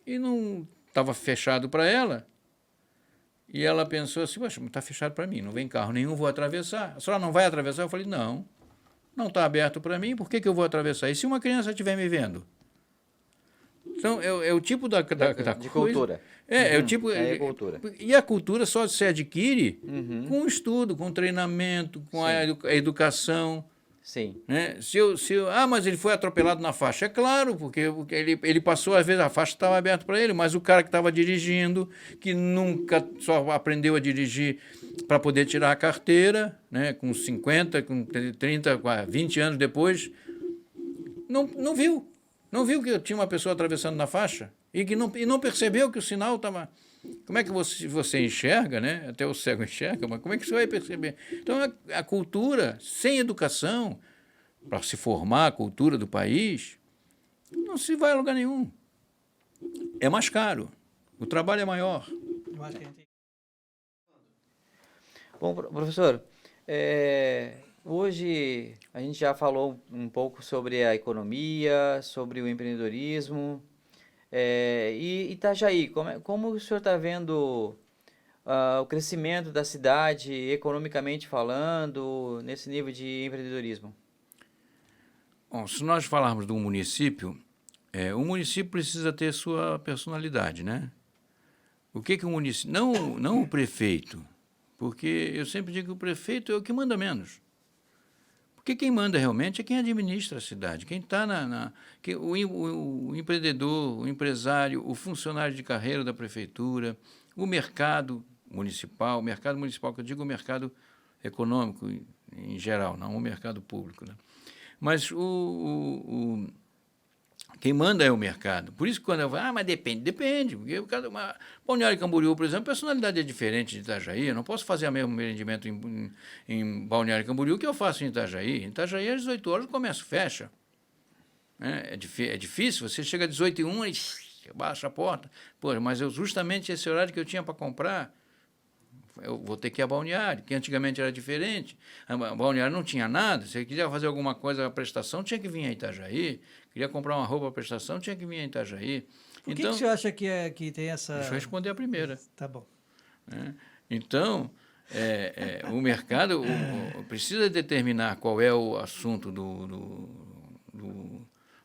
e não estava fechado para ela. E ela pensou assim, poxa, mas está fechado para mim, não vem carro nenhum, vou atravessar. A senhora não vai atravessar? Eu falei, não está aberto para mim, por que eu vou atravessar? E se uma criança estiver me vendo? Então, é o tipo da coisa... cultura. É o tipo... cultura. E a cultura só se adquire com o estudo, com o treinamento, com a educação... Sim. Né? Mas ele foi atropelado na faixa. É claro, porque ele passou, às vezes a faixa estava aberta para ele, mas o cara que estava dirigindo, que nunca só aprendeu a dirigir para poder tirar a carteira, né? Com 50, com 30, 20 anos depois, não viu. Não viu que tinha uma pessoa atravessando na faixa e não percebeu que o sinal estava... Como é que você enxerga, né? Até o cego enxerga, mas como é que você vai perceber? Então, a cultura, sem educação, para se formar a cultura do país, não se vai a lugar nenhum. É mais caro, o trabalho é maior. Bom, professor, hoje a gente já falou um pouco sobre a economia, sobre o empreendedorismo. E Itajaí, como o senhor está vendo o crescimento da cidade, economicamente falando, nesse nível de empreendedorismo? Bom, se nós falarmos do município, o município precisa ter sua personalidade, né? O que o município... Não o prefeito, porque eu sempre digo que o prefeito é o que manda menos. Porque quem manda realmente é quem administra a cidade, quem está o empreendedor, o empresário, o funcionário de carreira da prefeitura, o mercado municipal, que eu digo o mercado econômico em geral, não o mercado público, né? Mas quem manda é o mercado. Por isso que quando eu falo, mas depende. Porque Balneário Camboriú, por exemplo, a personalidade é diferente de Itajaí. Eu não posso fazer o mesmo empreendimento em Balneário Camboriú que eu faço em Itajaí. Em Itajaí, às 18 horas, o comércio fecha. É difícil, você chega às 18h01 e baixa a porta. Pô, mas justamente esse horário que eu tinha para comprar, eu vou ter que ir a Balneário, que antigamente era diferente. A Balneário não tinha nada. Se eu queria fazer alguma coisa à prestação, tinha que vir a Itajaí. Queria comprar uma roupa à prestação, tinha que vir a Itajaí. Por que o senhor acha que tem essa... Deixa eu responder a primeira. Tá bom. Então, o mercado precisa determinar qual é o assunto do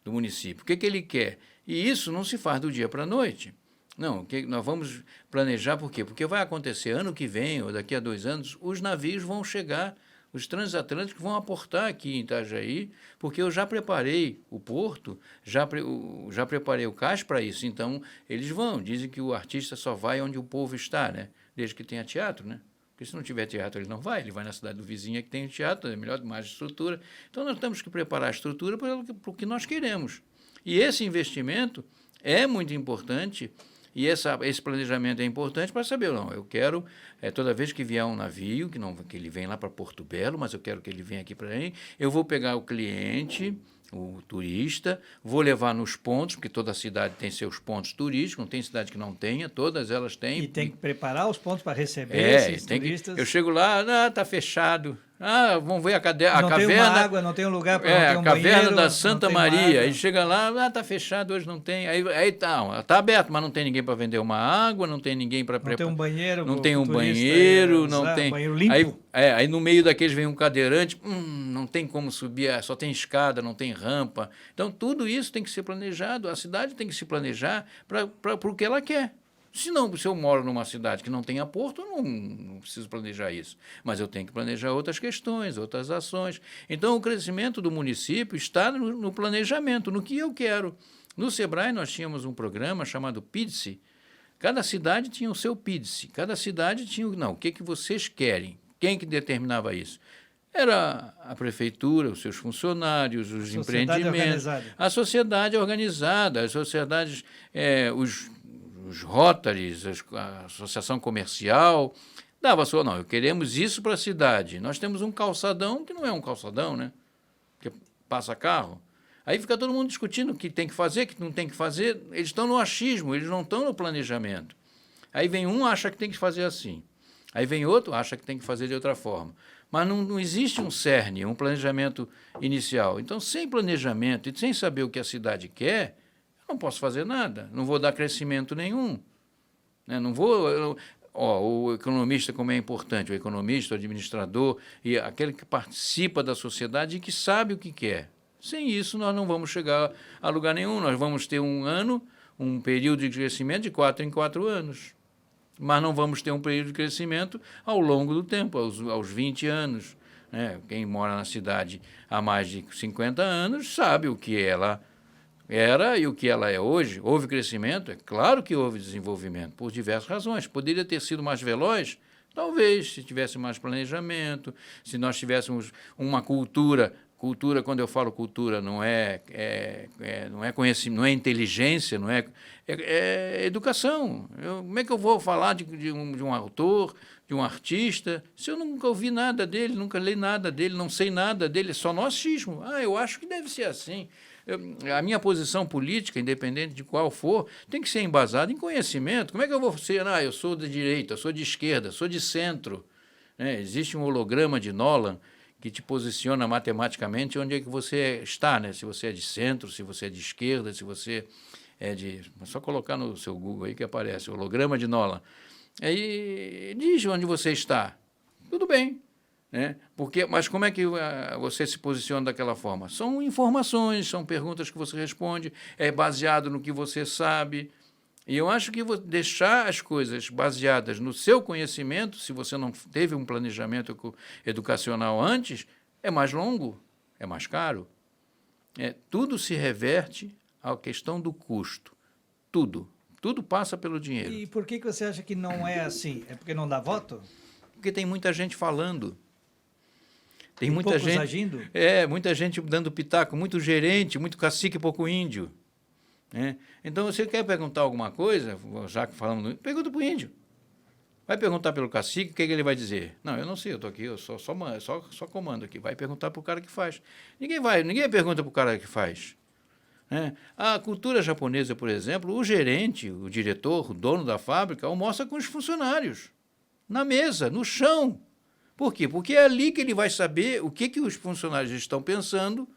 município. O que ele quer? E isso não se faz do dia para a noite. Não, nós vamos planejar por quê? Porque vai acontecer ano que vem, ou daqui a 2 anos, os navios vão chegar, os transatlânticos vão aportar aqui em Itajaí, porque eu já preparei o porto, já preparei o cais para isso. Então, eles dizem que o artista só vai onde o povo está, né? Desde que tenha teatro, né? Porque se não tiver teatro, ele não vai, ele vai na cidade do vizinho que tem teatro, é melhor, mais estrutura. Então, nós temos que preparar a estrutura para o que nós queremos. E esse investimento é muito importante. E esse planejamento é importante para saber, não, eu quero, toda vez que vier um navio, que ele vem lá para Porto Belo, mas eu quero que ele venha aqui para mim, eu vou pegar o cliente, o turista, vou levar nos pontos, porque toda cidade tem seus pontos turísticos, não tem cidade que não tenha, todas elas têm. E tem que preparar os pontos para receber esses turistas. Eu chego lá, está fechado. Vamos ver a caverna. Não tem uma água, não tem um lugar para ter um banheiro. A caverna da Santa Maria. Aí chega lá, está fechado, hoje não tem. Aí tá aberto, mas não tem ninguém para vender uma água, não tem ninguém para preparar. Não tem um banheiro. Não tem um banheiro, não tem. Banheiro limpo. Aí no meio daqueles vem um cadeirante, não tem como subir, só tem escada, não tem rampa. Então tudo isso tem que ser planejado. A cidade tem que se planejar para o que ela quer. Se eu moro numa cidade que não tenha porto, eu não preciso planejar isso. Mas eu tenho que planejar outras questões, outras ações. Então, o crescimento do município está no planejamento, no que eu quero. No Sebrae, nós tínhamos um programa chamado PIDCE. Cada cidade tinha o seu PIDCE. Cada cidade tinha... Não, o que vocês querem? Quem que determinava isso? Era a prefeitura, os seus funcionários, os empreendimentos. A sociedade organizada, as sociedades... os Rotaries, a associação comercial, dava só, não, queremos isso para a cidade. Nós temos um calçadão que não é um calçadão, né? Que passa carro. Aí fica todo mundo discutindo o que tem que fazer, o que não tem que fazer. Eles estão no achismo, eles não estão no planejamento. Aí vem um, acha que tem que fazer assim. Aí vem outro, acha que tem que fazer de outra forma. Mas não existe um cerne, um planejamento inicial. Então, sem planejamento e sem saber o que a cidade quer, não posso fazer nada, não vou dar crescimento nenhum. Não vou... o economista, como é importante, o economista, o administrador, e aquele que participa da sociedade e que sabe o que quer. Sem isso, nós não vamos chegar a lugar nenhum. Nós vamos ter um período de crescimento de 4 em 4 anos. Mas não vamos ter um período de crescimento ao longo do tempo, aos 20 anos. Quem mora na cidade há mais de 50 anos sabe o que ela era e o que ela é hoje. Houve crescimento? É claro que houve desenvolvimento, por diversas razões. Poderia ter sido mais veloz? Talvez, se tivesse mais planejamento, se nós tivéssemos uma cultura. Cultura, quando eu falo cultura, não é conhecimento, não é inteligência, não é educação. Como é que eu vou falar de um autor, de um artista, se eu nunca ouvi nada dele, nunca li nada dele, não sei nada dele, é só no achismo. Eu acho que deve ser assim. A minha posição política, independente de qual for, tem que ser embasada em conhecimento. Como é que eu vou ser? Eu sou de direita, sou de esquerda, sou de centro. Existe um holograma de Nolan que te posiciona matematicamente onde é que você está, né? Se você é de centro, se você é de esquerda, se você É só colocar no seu Google aí que aparece, holograma de Nolan. Aí diz onde você está. Tudo bem. Né? Mas como é que você se posiciona daquela forma? São informações, são perguntas que você responde, é baseado no que você sabe. E eu acho que deixar as coisas baseadas no seu conhecimento, se você não teve um planejamento educacional antes, é mais longo, é mais caro. Tudo se reverte à questão do custo. Tudo. Tudo passa pelo dinheiro. E por que você acha que não é assim? É porque não dá voto? Porque tem muita gente falando. Tem e muita gente agindo? Muita gente dando pitaco, muito gerente, muito cacique, pouco índio. Né? Então, você quer perguntar alguma coisa, já que falamos, pergunta para o índio. Vai perguntar pelo cacique, o que ele vai dizer? Não, eu não sei, eu estou aqui, eu só comando aqui. Vai perguntar para o cara que faz. Ninguém pergunta para o cara que faz. Né? A cultura japonesa, por exemplo, o gerente, o diretor, o dono da fábrica, almoça com os funcionários, na mesa, no chão. Por quê? Porque é ali que ele vai saber o que os funcionários estão pensando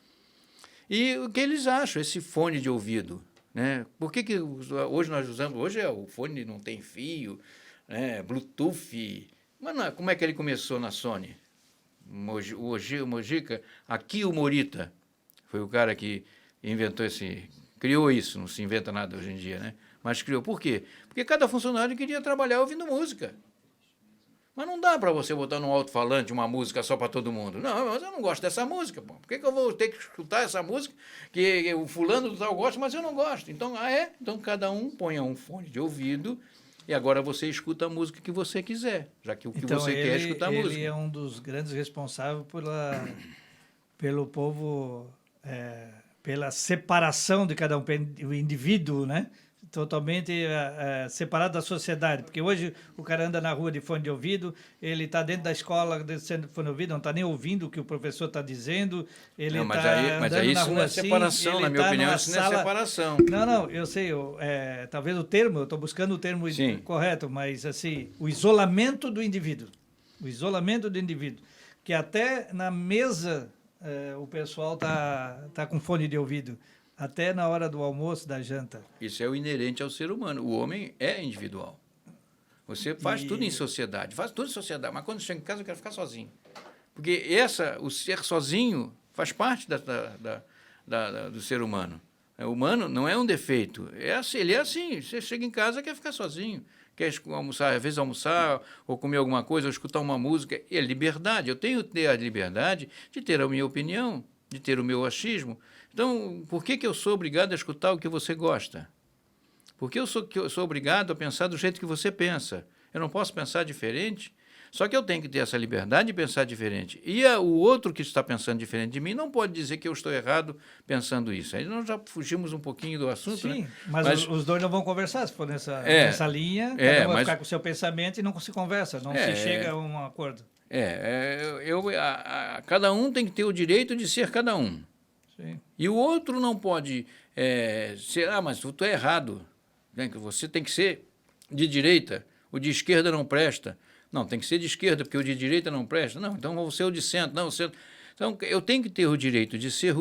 e o que eles acham, esse fone de ouvido. Né? Por que hoje nós usamos... Hoje o fone não tem fio, né? Bluetooth. Mas como é que ele começou na Sony? O Mojica, Akio Morita, foi o cara que inventou criou isso, não se inventa nada hoje em dia, né? Mas criou. Por quê? Porque cada funcionário queria trabalhar ouvindo música. Mas não dá para você botar num alto-falante uma música só para todo mundo. Não, mas eu não gosto dessa música. Pô. Por que eu vou ter que escutar essa música que o fulano do tal gosta, mas eu não gosto? Então, Então cada um ponha um fone de ouvido e agora você escuta a música que você quiser, já que o que você quer é escutar a música. Ele é um dos grandes responsáveis pelo povo, pela separação de cada um, o indivíduo, né? Totalmente separado da sociedade, porque hoje o cara anda na rua de fone de ouvido, ele está dentro da escola de fone de ouvido, não está nem ouvindo o que o professor está dizendo, ele está mas aí isso não é separação, assim, na minha opinião, isso não é separação. Não, eu sei, talvez o termo, eu estou buscando o termo correto, mas assim, o isolamento do indivíduo, que até na mesa o pessoal tá com fone de ouvido, até na hora do almoço, da janta. Isso é o inerente ao ser humano. O homem é individual. Você faz tudo em sociedade, mas quando chega em casa eu quero ficar sozinho. Porque o ser sozinho faz parte do ser humano. O humano não é um defeito. Ele é assim. Você chega em casa e quer ficar sozinho. Quer almoçar, às vezes almoçar, ou comer alguma coisa, ou escutar uma música. É liberdade. Eu tenho que ter a liberdade de ter a minha opinião, de ter o meu achismo. Então, por que eu sou obrigado a escutar o que você gosta? Por que eu sou obrigado a pensar do jeito que você pensa? Eu não posso pensar diferente? Só que eu tenho que ter essa liberdade de pensar diferente. E o outro que está pensando diferente de mim não pode dizer que eu estou errado pensando isso. Aí nós já fugimos um pouquinho do assunto. Sim, né? mas os dois não vão conversar se for nessa linha. Cada um vai ficar com o seu pensamento e não se conversa, não se chega a um acordo. Cada um tem que ter o direito de ser cada um. Sim. E o outro não pode ser, mas tu é errado. Né? Você tem que ser de direita, o de esquerda não presta. Não, tem que ser de esquerda, porque o de direita não presta. Não, então você é o de centro. Não, você... Então, eu tenho que ter o direito de ser,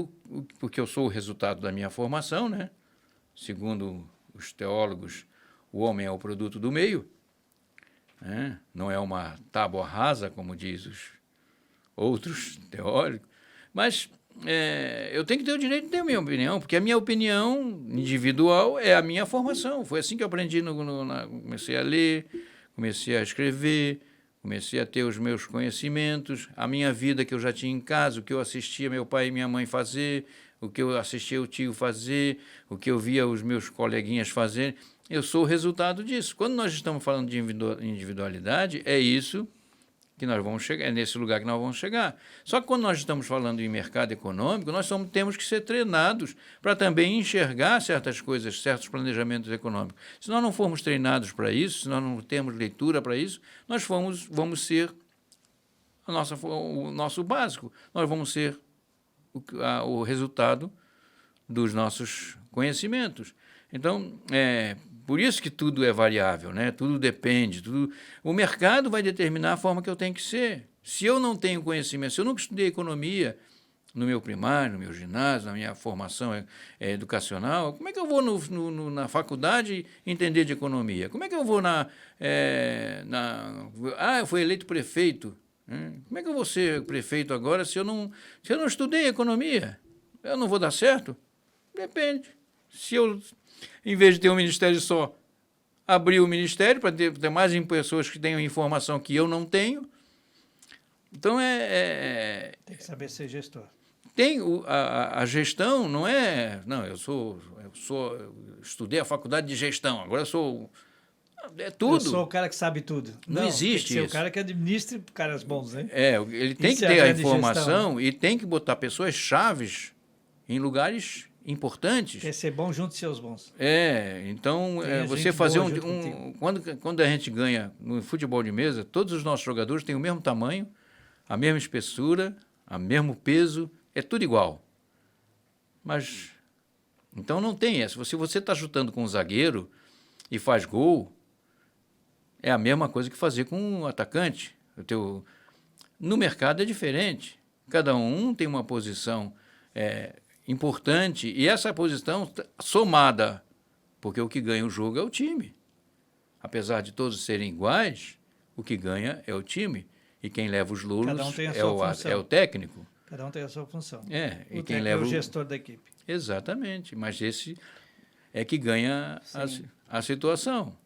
porque eu sou o resultado da minha formação, né? Segundo os teólogos, o homem é o produto do meio, né? Não é uma tábua rasa, como diz os outros teóricos, mas eu tenho que ter o direito de ter a minha opinião, porque a minha opinião individual é a minha formação. Foi assim que eu aprendi, comecei a ler, comecei a escrever, comecei a ter os meus conhecimentos, a minha vida que eu já tinha em casa, o que eu assistia meu pai e minha mãe fazer, o que eu assistia o tio fazer, o que eu via os meus coleguinhas fazerem. Eu sou o resultado disso. Quando nós estamos falando de individualidade, é isso que nós vamos chegar, é nesse lugar que nós vamos chegar. Só que quando nós estamos falando em mercado econômico, nós temos que ser treinados para também enxergar certas coisas, certos planejamentos econômicos. Se nós não formos treinados para isso, se nós não temos leitura para isso, nós vamos ser o nosso básico, nós vamos ser o resultado dos nossos conhecimentos. Então, por isso que tudo é variável, né? Tudo depende. O mercado vai determinar a forma que eu tenho que ser. Se eu não tenho conhecimento, se eu nunca estudei economia, no meu primário, no meu ginásio, na minha formação educacional, como é que eu vou na faculdade entender de economia? Como é que eu vou eu fui eleito prefeito. Como é que eu vou ser prefeito agora se eu não estudei economia? Eu não vou dar certo? Depende. Se eu, em vez de ter um ministério só, abrir o ministério para ter mais pessoas que tenham informação que eu não tenho. Então, tem que saber ser gestor. Tem a gestão, não é... Não, eu estudei a faculdade de gestão, agora eu sou... É tudo. Eu sou o cara que sabe tudo. Não existe tem que ser isso. o cara que administre caras bons, né? Ele tem Isso que é a ter a grande informação gestão. e tem que botar pessoas chaves em lugares importantes. Quer ser bom junto de seus bons. Então, Tem você gente fazer boa junto contigo. Quando a gente ganha no futebol de mesa, todos os nossos jogadores têm o mesmo tamanho, a mesma espessura, o mesmo peso, é tudo igual. Mas, então não tem essa. Se você está chutando com um zagueiro e faz gol, é a mesma coisa que fazer com um atacante. No mercado é diferente. Cada um tem uma posição importante e essa posição somada, porque o que ganha o jogo é o time. Apesar de todos serem iguais, o que ganha é o time. E quem leva os louros é o técnico. Cada um tem a sua função. E quem leva é o gestor da equipe. Exatamente, mas esse é que ganha a situação.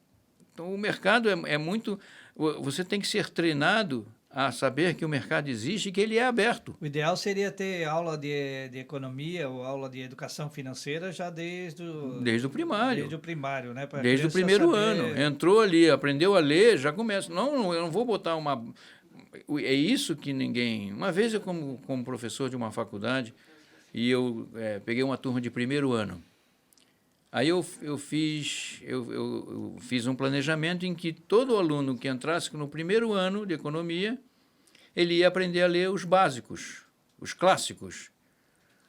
Então, o mercado é muito... Você tem que ser treinado a saber que o mercado existe e que ele é aberto. O ideal seria ter aula de economia ou aula de educação financeira já desde o primário. Desde o primário, né? Desde o primeiro ano. Entrou ali, aprendeu a ler, já começa. Não, eu não vou botar uma... É isso que ninguém... Uma vez eu, como professor de uma faculdade, e eu peguei uma turma de primeiro ano. Aí eu fiz um planejamento em que todo aluno que entrasse no primeiro ano de economia, ele ia aprender a ler os básicos, os clássicos.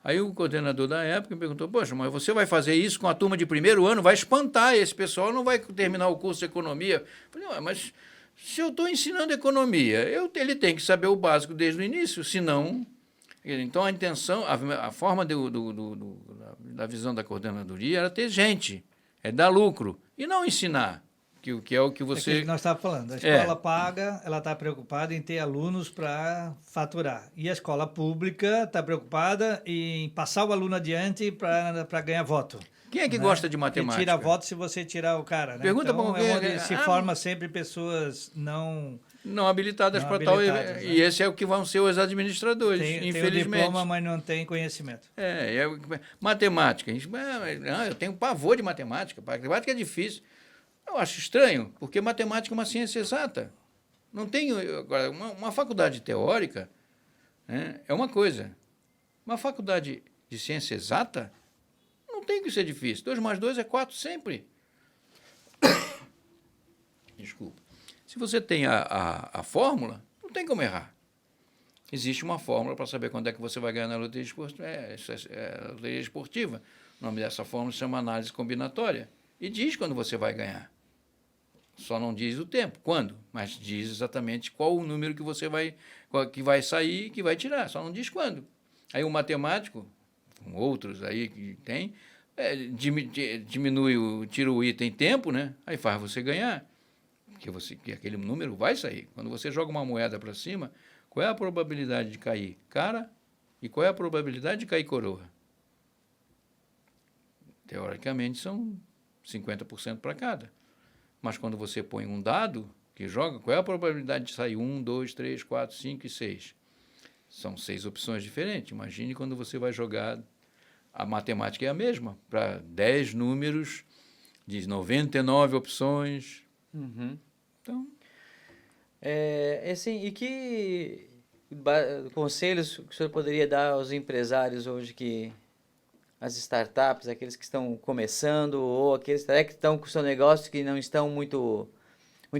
Aí o coordenador da época me perguntou, poxa, mas você vai fazer isso com a turma de primeiro ano? Vai espantar, esse pessoal não vai terminar o curso de economia. Eu falei, mas se eu estou ensinando economia, ele tem que saber o básico desde o início, senão... Então, a intenção, a forma da visão da coordenadoria era ter gente, dar lucro, e não ensinar, que é o que você... É que nós estávamos falando, a escola paga, ela está preocupada em ter alunos para faturar, e a escola pública está preocupada em passar o aluno adiante para ganhar voto. Quem é que gosta de matemática? E tira voto se você tirar o cara, né? Pergunta então, para onde se forma sempre pessoas não habilitadas para tal, né? E esse é o que vão ser os administradores, infelizmente. Tem o diploma, mas não tem conhecimento. Matemática. Não, eu tenho pavor de matemática. Matemática é difícil. Eu acho estranho, porque matemática é uma ciência exata. Não tem... Agora, uma faculdade teórica, né, é uma coisa. Uma faculdade de ciência exata não tem que ser difícil. 2 mais 2 é 4 sempre. Desculpa. Se você tem a fórmula, não tem como errar. Existe uma fórmula para saber quando é que você vai ganhar na loteria esportiva. Loteria esportiva. O nome dessa fórmula se chama análise combinatória. E diz quando você vai ganhar. Só não diz o tempo, quando, mas diz exatamente qual o número que vai sair e que vai tirar. Só não diz quando. Aí o matemático, com outros aí que tem, tira o item tempo, né? Aí faz você ganhar. Que aquele número vai sair. Quando você joga uma moeda para cima, qual é a probabilidade de cair cara e qual é a probabilidade de cair coroa? Teoricamente, são 50% para cada. Mas quando você põe um dado que joga, qual é a probabilidade de sair 1, 2, 3, 4, 5 e 6? São 6 opções diferentes. Imagine quando você vai jogar, a matemática é a mesma, para 10 números de 99 opções. Uhum. Então, e que conselhos que o senhor poderia dar aos empresários hoje, as startups, aqueles que estão começando, ou aqueles que estão com o seu negócio que não estão muito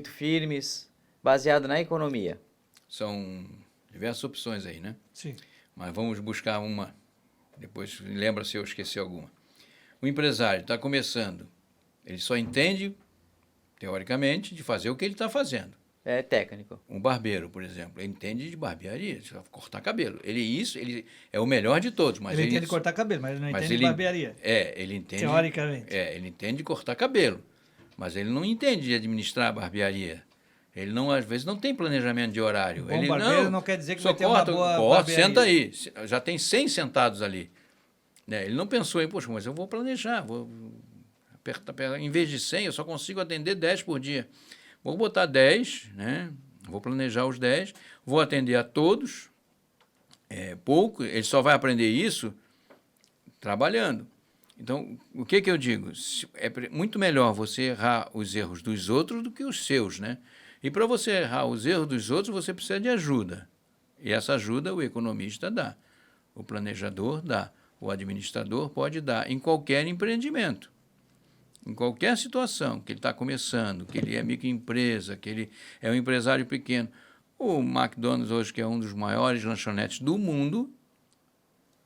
firmes, baseado na economia? São diversas opções aí, né? Sim. Mas vamos buscar uma, depois lembra se eu esqueci alguma. O empresário está começando, ele só entende, teoricamente, de fazer o que ele está fazendo. É técnico. Um barbeiro, por exemplo, ele entende de barbearia, de cortar cabelo. Ele é o melhor de todos, mas Ele entende cortar cabelo, mas ele não entende barbearia. Ele entende. Teoricamente. Ele entende de cortar cabelo, mas ele não entende de administrar a barbearia. Ele não, às vezes, não tem planejamento de horário. Bom Ele barbeiro não quer dizer que só vai ter uma boa barbearia. Senta aí. Já tem 100 sentados ali. Né? Ele não pensou em, poxa, mas eu vou planejar, vou apertar, em vez de 100, eu só consigo atender 10 por dia. Vou botar 10, né? Vou planejar os 10, vou atender a todos, pouco, ele só vai aprender isso trabalhando. Então, o que eu digo? É muito melhor você errar os erros dos outros do que os seus, né? E para você errar os erros dos outros, você precisa de ajuda. E essa ajuda o economista dá, o planejador dá, o administrador pode dar em qualquer empreendimento. Em qualquer situação, que ele está começando, que ele é microempresa, que ele é um empresário pequeno. O McDonald's hoje, que é um dos maiores lanchonetes do mundo,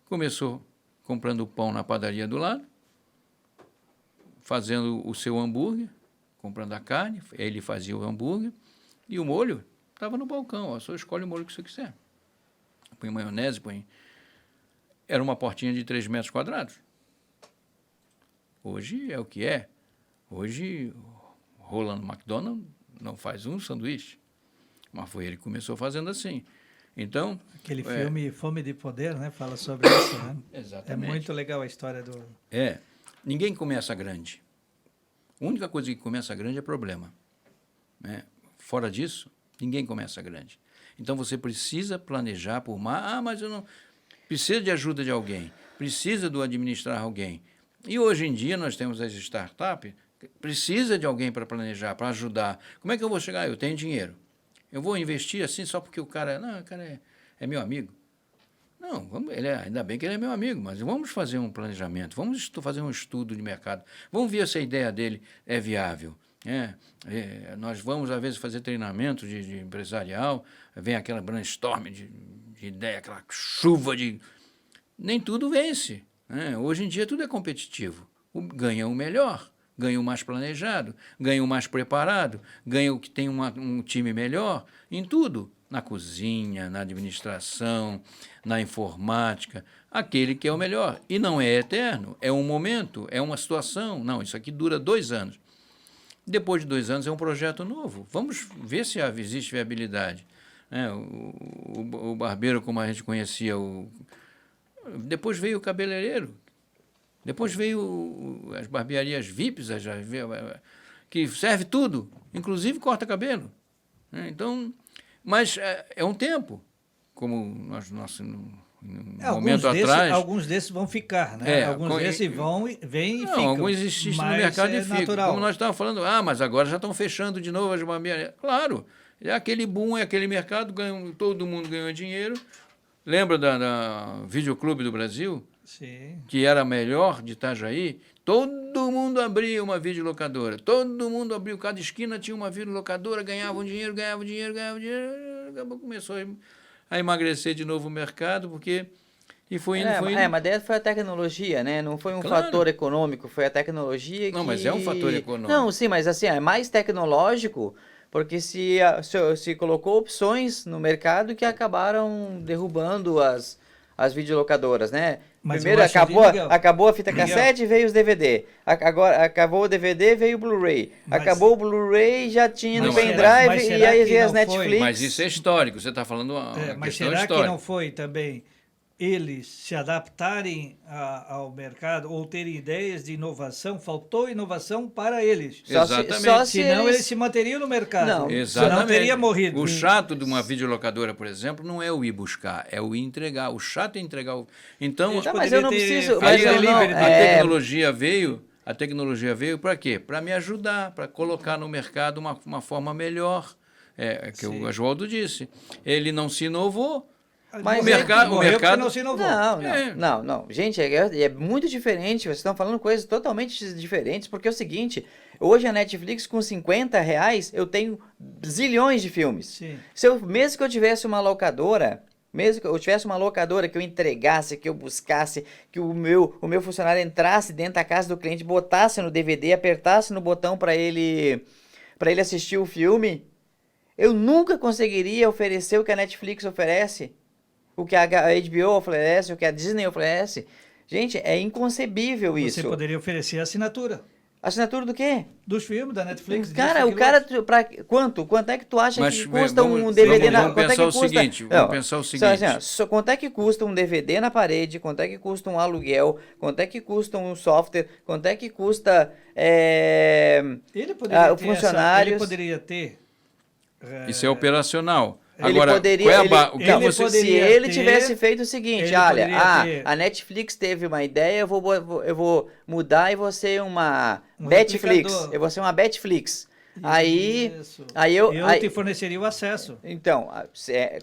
começou comprando pão na padaria do lado, fazendo o seu hambúrguer, comprando a carne, ele fazia o hambúrguer, e o molho estava no balcão, ó, só escolhe o molho que você quiser. Põe maionese, põe... Era uma portinha de 3 metros quadrados. Hoje é o que é. Hoje, Ronald McDonald não faz um sanduíche. Mas foi ele que começou fazendo assim. Então... Aquele filme Fome de Poder, né? Fala sobre isso, né? Exatamente. É muito legal a história do... Ninguém começa grande. A única coisa que começa grande é problema. Né? Fora disso, ninguém começa grande. Então, você precisa planejar por mais... Ah, mas eu não... Precisa de ajuda de alguém. Precisa do administrar alguém. E hoje em dia nós temos as startups, precisa de alguém para planejar, para ajudar. Como é que eu vou chegar? Eu tenho dinheiro. Eu vou investir assim só porque o cara é meu amigo. Não, ainda bem que ele é meu amigo, mas vamos fazer um planejamento, vamos fazer um estudo de mercado, vamos ver se a ideia dele é viável. Nós vamos, às vezes, fazer treinamento de empresarial, vem aquela brainstorm de ideia, aquela chuva de... Nem tudo vence. Hoje em dia tudo é competitivo. Ganha o melhor, ganha o mais planejado, ganha o mais preparado, ganha o que tem um time melhor, em tudo. Na cozinha, na administração, na informática, aquele que é o melhor. E não é eterno, é um momento, é uma situação. Não, isso aqui dura 2 anos. Depois de 2 anos é um projeto novo. Vamos ver se existe viabilidade. O barbeiro, como a gente conhecia, depois veio o cabeleireiro, depois veio as barbearias VIPs, que serve tudo, inclusive corta cabelo. Então, mas é um tempo, como nós momento atrás... Alguns desses vão ficar, né? Alguns desses vêm e ficam. Alguns existem no mercado e ficam. Natural. Como nós estávamos falando, mas agora já estão fechando de novo as barbearias. Claro, é aquele boom, é aquele mercado, todo mundo ganhou dinheiro. Lembra da Videoclube do Brasil? Sim. Que era a melhor de Itajaí? Todo mundo abria uma videolocadora. Todo mundo abriu, cada esquina tinha uma videolocadora, ganhava dinheiro. Começou a emagrecer de novo o mercado, porque... foi indo. Mas daí foi a tecnologia, né? Não foi um fator econômico, foi a tecnologia que... Não, mas é um fator econômico. Não, sim, mas assim, é mais tecnológico... Porque se colocou opções no mercado que acabaram derrubando as videolocadoras, né? Mas primeiro acabou a fita cassete, veio os DVD. Agora acabou o DVD, veio o Blu-ray. Acabou o Blu-ray, já tinha no pendrive e aí veio as Netflix. Mas isso é histórico, você está falando uma mas questão será histórica. Que não foi também eles se adaptarem ao mercado ou terem ideias de inovação? Faltou inovação para eles. Exatamente. Senão eles se manteriam no mercado. Não, exatamente. Não teria morrido. O chato de uma videolocadora, por exemplo, não é o ir buscar, é o ir entregar. O chato é entregar o... Então, mas eu não preciso... A tecnologia veio para quê? Para me ajudar, para colocar no mercado uma forma melhor. Que o Oswaldo disse. Ele não se inovou. Mas o mercado não se inovou. Não. Gente, é muito diferente. Vocês estão falando coisas totalmente diferentes, porque é o seguinte, hoje a Netflix com R$50, eu tenho zilhões de filmes. Sim. Mesmo que eu tivesse uma locadora, que eu entregasse, que eu buscasse, que o meu funcionário entrasse dentro da casa do cliente, botasse no DVD, apertasse no botão para ele assistir o filme, Eu nunca conseguiria oferecer o que a Netflix oferece, o que a HBO oferece, o que a Disney oferece. Gente, é inconcebível isso. Você poderia oferecer assinatura Assinatura do quê? dos filmes da Netflix. Cara, disso, o cara, daquilo pra quanto? Quanto é que tu acha Mas que custa um vamos- DVD vamos quanto é pensar que o custa? seguinte, vamos pensar o Só seguinte. assim, ó, quanto é que custa um DVD na parede? Quanto é que custa um aluguel? Quanto é que custa um software? Quanto é que custa Ele poderia ter funcionários? ele poderia ter. Isso é operacional. Ele Agora, poderia, qual é a ele, o que não, ele você... poderia se ele ter- tivesse feito o seguinte, ele olha, poderia ter- a Netflix teve uma ideia, eu vou mudar e vou ser uma Um Betflix, replicador. eu vou ser uma Betflix. Aí Isso. eu te forneceria o acesso, então,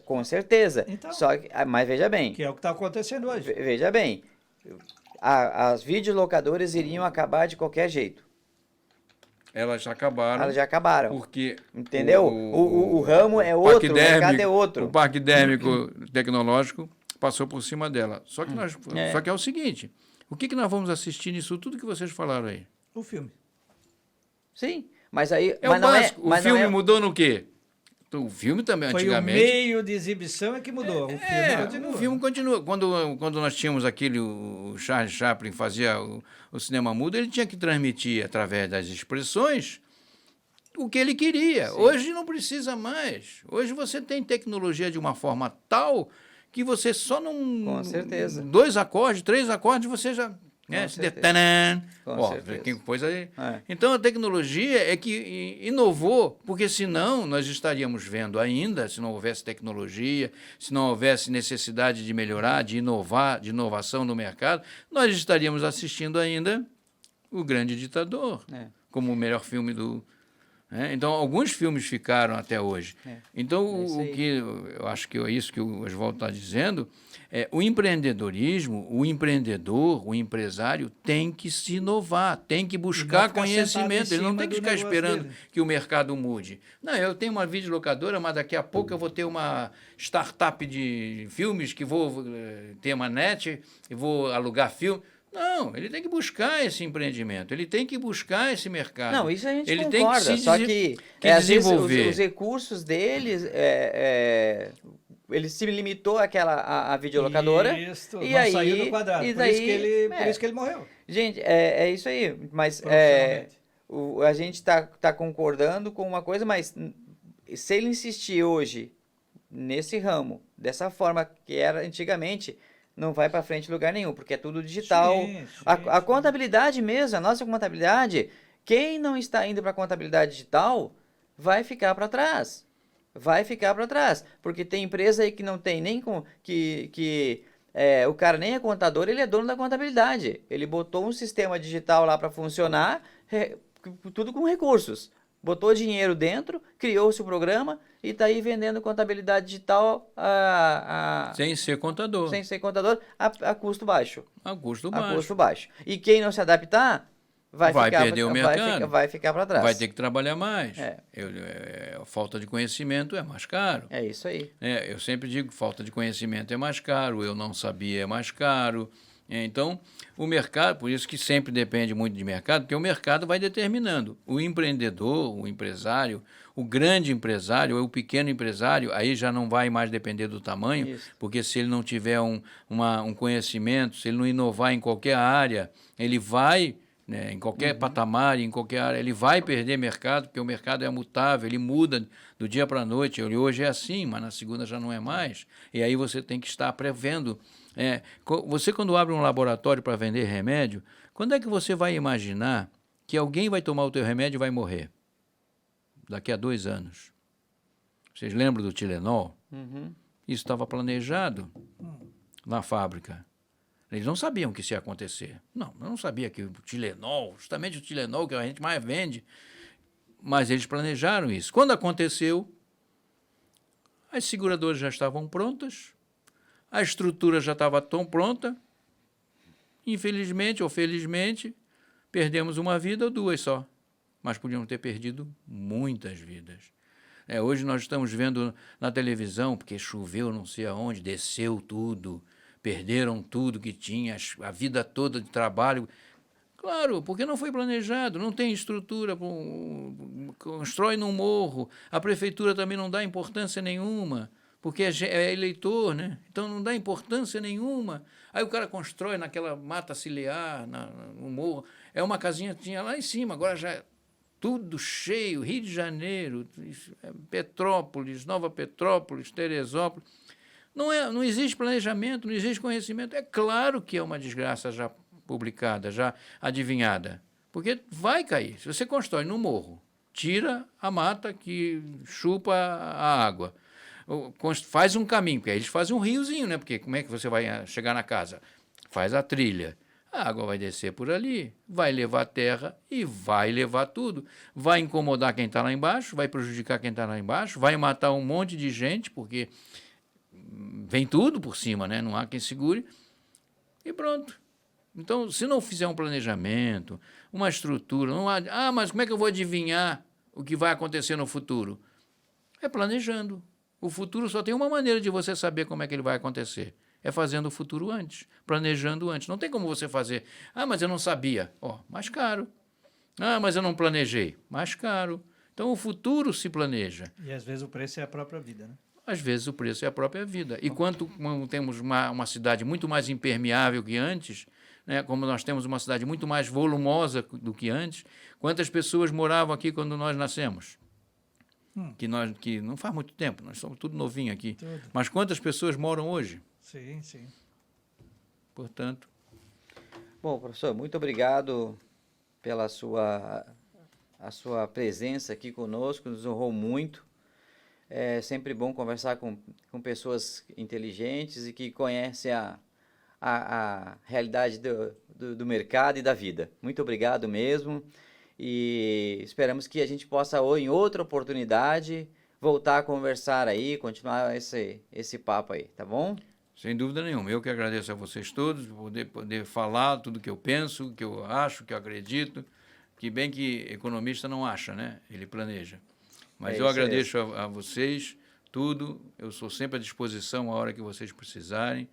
com certeza. Então. Só que, mas veja bem, que é o que está acontecendo hoje. veja bem, as videolocadoras iriam acabar de qualquer jeito. Elas acabaram. Elas já acabaram. Porque Entendeu? O ramo é outro, o mercado é outro. O parque dérmico tecnológico passou por cima dela. Só que, só que é o seguinte, o que nós vamos assistir nisso tudo que vocês falaram aí? O filme. Sim, mas aí... É mas o não básico. mas O filme não é, mudou no quê? O filme também, Foi o antigamente... meio de exibição que mudou. O filme continua. O filme continua. Quando nós tínhamos o Charles Chaplin fazia o cinema mudo, ele tinha que transmitir através das expressões o que ele queria. Sim. Hoje não precisa mais. Hoje você tem tecnologia de uma forma tal que você só não... Com certeza. 2 acordes, 3 acordes, você já... Que coisa aí. Então a tecnologia é que inovou, porque senão nós estaríamos vendo ainda, se não houvesse tecnologia, se não houvesse necessidade de melhorar, de inovar, de inovação no mercado, nós estaríamos assistindo ainda O Grande Ditador, como o melhor filme do... Então, alguns filmes ficaram até hoje. Então, o que eu acho que é isso que o Oswaldo está dizendo, o empreendedorismo, o empreendedor, o empresário tem que se inovar, tem que buscar conhecimento. Ele não tem que ficar esperando que o mercado mude. Não, eu tenho uma videolocadora, mas daqui a pouco eu vou ter uma startup de filmes que vou ter uma net e vou alugar filme. Não, ele tem que buscar esse empreendimento, ele tem que buscar esse mercado. Não, isso a gente ele concorda, tem que só que desenvolver. Os recursos deles, ele se limitou àquela videolocadora. Isso, e não aí, saiu do quadrado, e por, daí, isso que ele morreu. Gente, é isso aí, mas a gente está concordando com uma coisa, mas se ele insistir hoje nesse ramo, dessa forma que era antigamente... não vai para frente em lugar nenhum, porque é tudo digital. A contabilidade mesmo, a nossa contabilidade, quem não está indo para a contabilidade digital vai ficar para trás. Vai ficar para trás. Porque tem empresa aí que não tem nem o cara nem é contador, ele é dono da contabilidade. Ele botou um sistema digital lá para funcionar, tudo com recursos. Botou dinheiro dentro, criou-se o programa e está aí vendendo contabilidade digital sem ser contador. Sem ser contador, a custo baixo. A custo baixo. A custo baixo. E quem não se adaptar vai perder o mercado. Vai ficar para trás. Vai ter que trabalhar mais. A falta de conhecimento é mais caro. É isso aí. Eu sempre digo, falta de conhecimento é mais caro, eu não sabia é mais caro. Então, o mercado, por isso que sempre depende muito de mercado, porque o mercado vai determinando. O empreendedor, o empresário, o grande empresário, ou o pequeno empresário, aí já não vai mais depender do tamanho, porque se ele não tiver um conhecimento, se ele não inovar em qualquer área, ele vai, em qualquer patamar, em qualquer área, ele vai perder mercado, porque o mercado é mutável, ele muda do dia para a noite. Hoje é assim, mas na segunda já não é mais. E aí você tem que estar prevendo. Você, quando abre um laboratório para vender remédio, quando é que você vai imaginar que alguém vai tomar o teu remédio e vai morrer? Daqui a 2 anos. Vocês lembram do Tilenol? Isso estava planejado na fábrica. Eles não sabiam que isso ia acontecer. Não, eu não sabia que o Tilenol, justamente o Tilenol que a gente mais vende, mas eles planejaram isso. Quando aconteceu, as seguradoras já estavam prontas, a estrutura já estava tão pronta, infelizmente ou felizmente, perdemos uma vida ou 2 só, mas podíamos ter perdido muitas vidas. Hoje nós estamos vendo na televisão, porque choveu não sei aonde, desceu tudo, perderam tudo que tinha, a vida toda de trabalho. Claro, porque não foi planejado, não tem estrutura, constrói num morro, a prefeitura também não dá importância nenhuma, porque é eleitor, né? Então não dá importância nenhuma. Aí o cara constrói naquela mata ciliar, no morro, é uma casinha que tinha lá em cima, agora já é tudo cheio, Rio de Janeiro, Petrópolis, Nova Petrópolis, Teresópolis. Não existe planejamento, não existe conhecimento. É claro que é uma desgraça já publicada, já adivinhada, porque vai cair. Se você constrói no morro, tira a mata que chupa a água, faz um caminho, porque aí eles fazem um riozinho, né? Porque como é que você vai chegar na casa? Faz a trilha. A água vai descer por ali, vai levar terra e vai levar tudo. Vai incomodar quem está lá embaixo, vai prejudicar quem está lá embaixo, vai matar um monte de gente, porque vem tudo por cima, né? Não há quem segure. E pronto. Então, se não fizer um planejamento, uma estrutura, não há, mas como é que eu vou adivinhar o que vai acontecer no futuro? É planejando. O futuro só tem uma maneira de você saber como é que ele vai acontecer. É fazendo o futuro antes, planejando antes. Não tem como você fazer, mas eu não sabia. Mais caro. Mas eu não planejei. Mais caro. Então, o futuro se planeja. E, às vezes, o preço é a própria vida, né? Às vezes, o preço é a própria vida. E quando temos uma cidade muito mais impermeável que antes, né, como nós temos uma cidade muito mais volumosa do que antes, quantas pessoas moravam aqui quando nós nascemos? Que não faz muito tempo, nós somos tudo novinho aqui. Tudo. Mas quantas pessoas moram hoje? Sim, sim. Portanto... Bom, professor, muito obrigado pela a sua presença aqui conosco, nos honrou muito. É sempre bom conversar com pessoas inteligentes e que conhecem a realidade do mercado e da vida. Muito obrigado mesmo e esperamos que a gente possa, em outra oportunidade, voltar a conversar aí, continuar esse papo aí, tá bom? Sem dúvida nenhuma. Eu que agradeço a vocês todos por poder falar tudo que eu penso, que eu acho, que eu acredito, que bem que economista não acha, né? Ele planeja. Mas eu agradeço a vocês tudo, eu sou sempre à disposição a hora que vocês precisarem,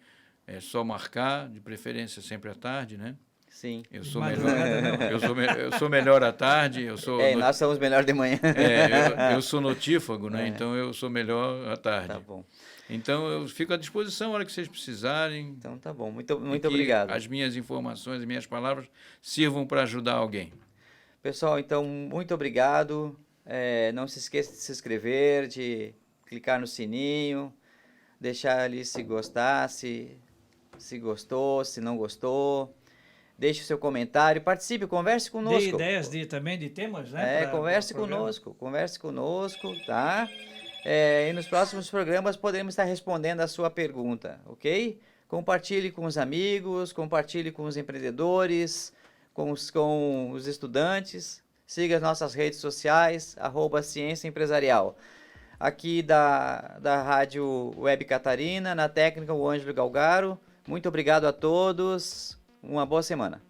é só marcar, de preferência sempre à tarde, né? Sim. Eu sou melhor à tarde, nós somos melhor de manhã. Eu sou notífago, né? Então eu sou melhor à tarde. Tá bom. Então eu fico à disposição a hora que vocês precisarem. Então tá bom, muito obrigado. As minhas informações, as minhas palavras sirvam para ajudar alguém. Pessoal, então muito obrigado. Não se esqueça de se inscrever, de clicar no sininho, deixar ali se gostar, se gostou, se não gostou. Deixe o seu comentário, participe, converse conosco. Dê ideias também de temas, né? Converse conosco, tá? E nos próximos programas poderemos estar respondendo a sua pergunta, ok? Compartilhe com os amigos, compartilhe com os empreendedores, com os estudantes. Siga as nossas redes sociais, @Ciência Empresarial. Aqui da Rádio Web Catarina, na técnica o Ângelo Galgaro. Muito obrigado a todos. Uma boa semana.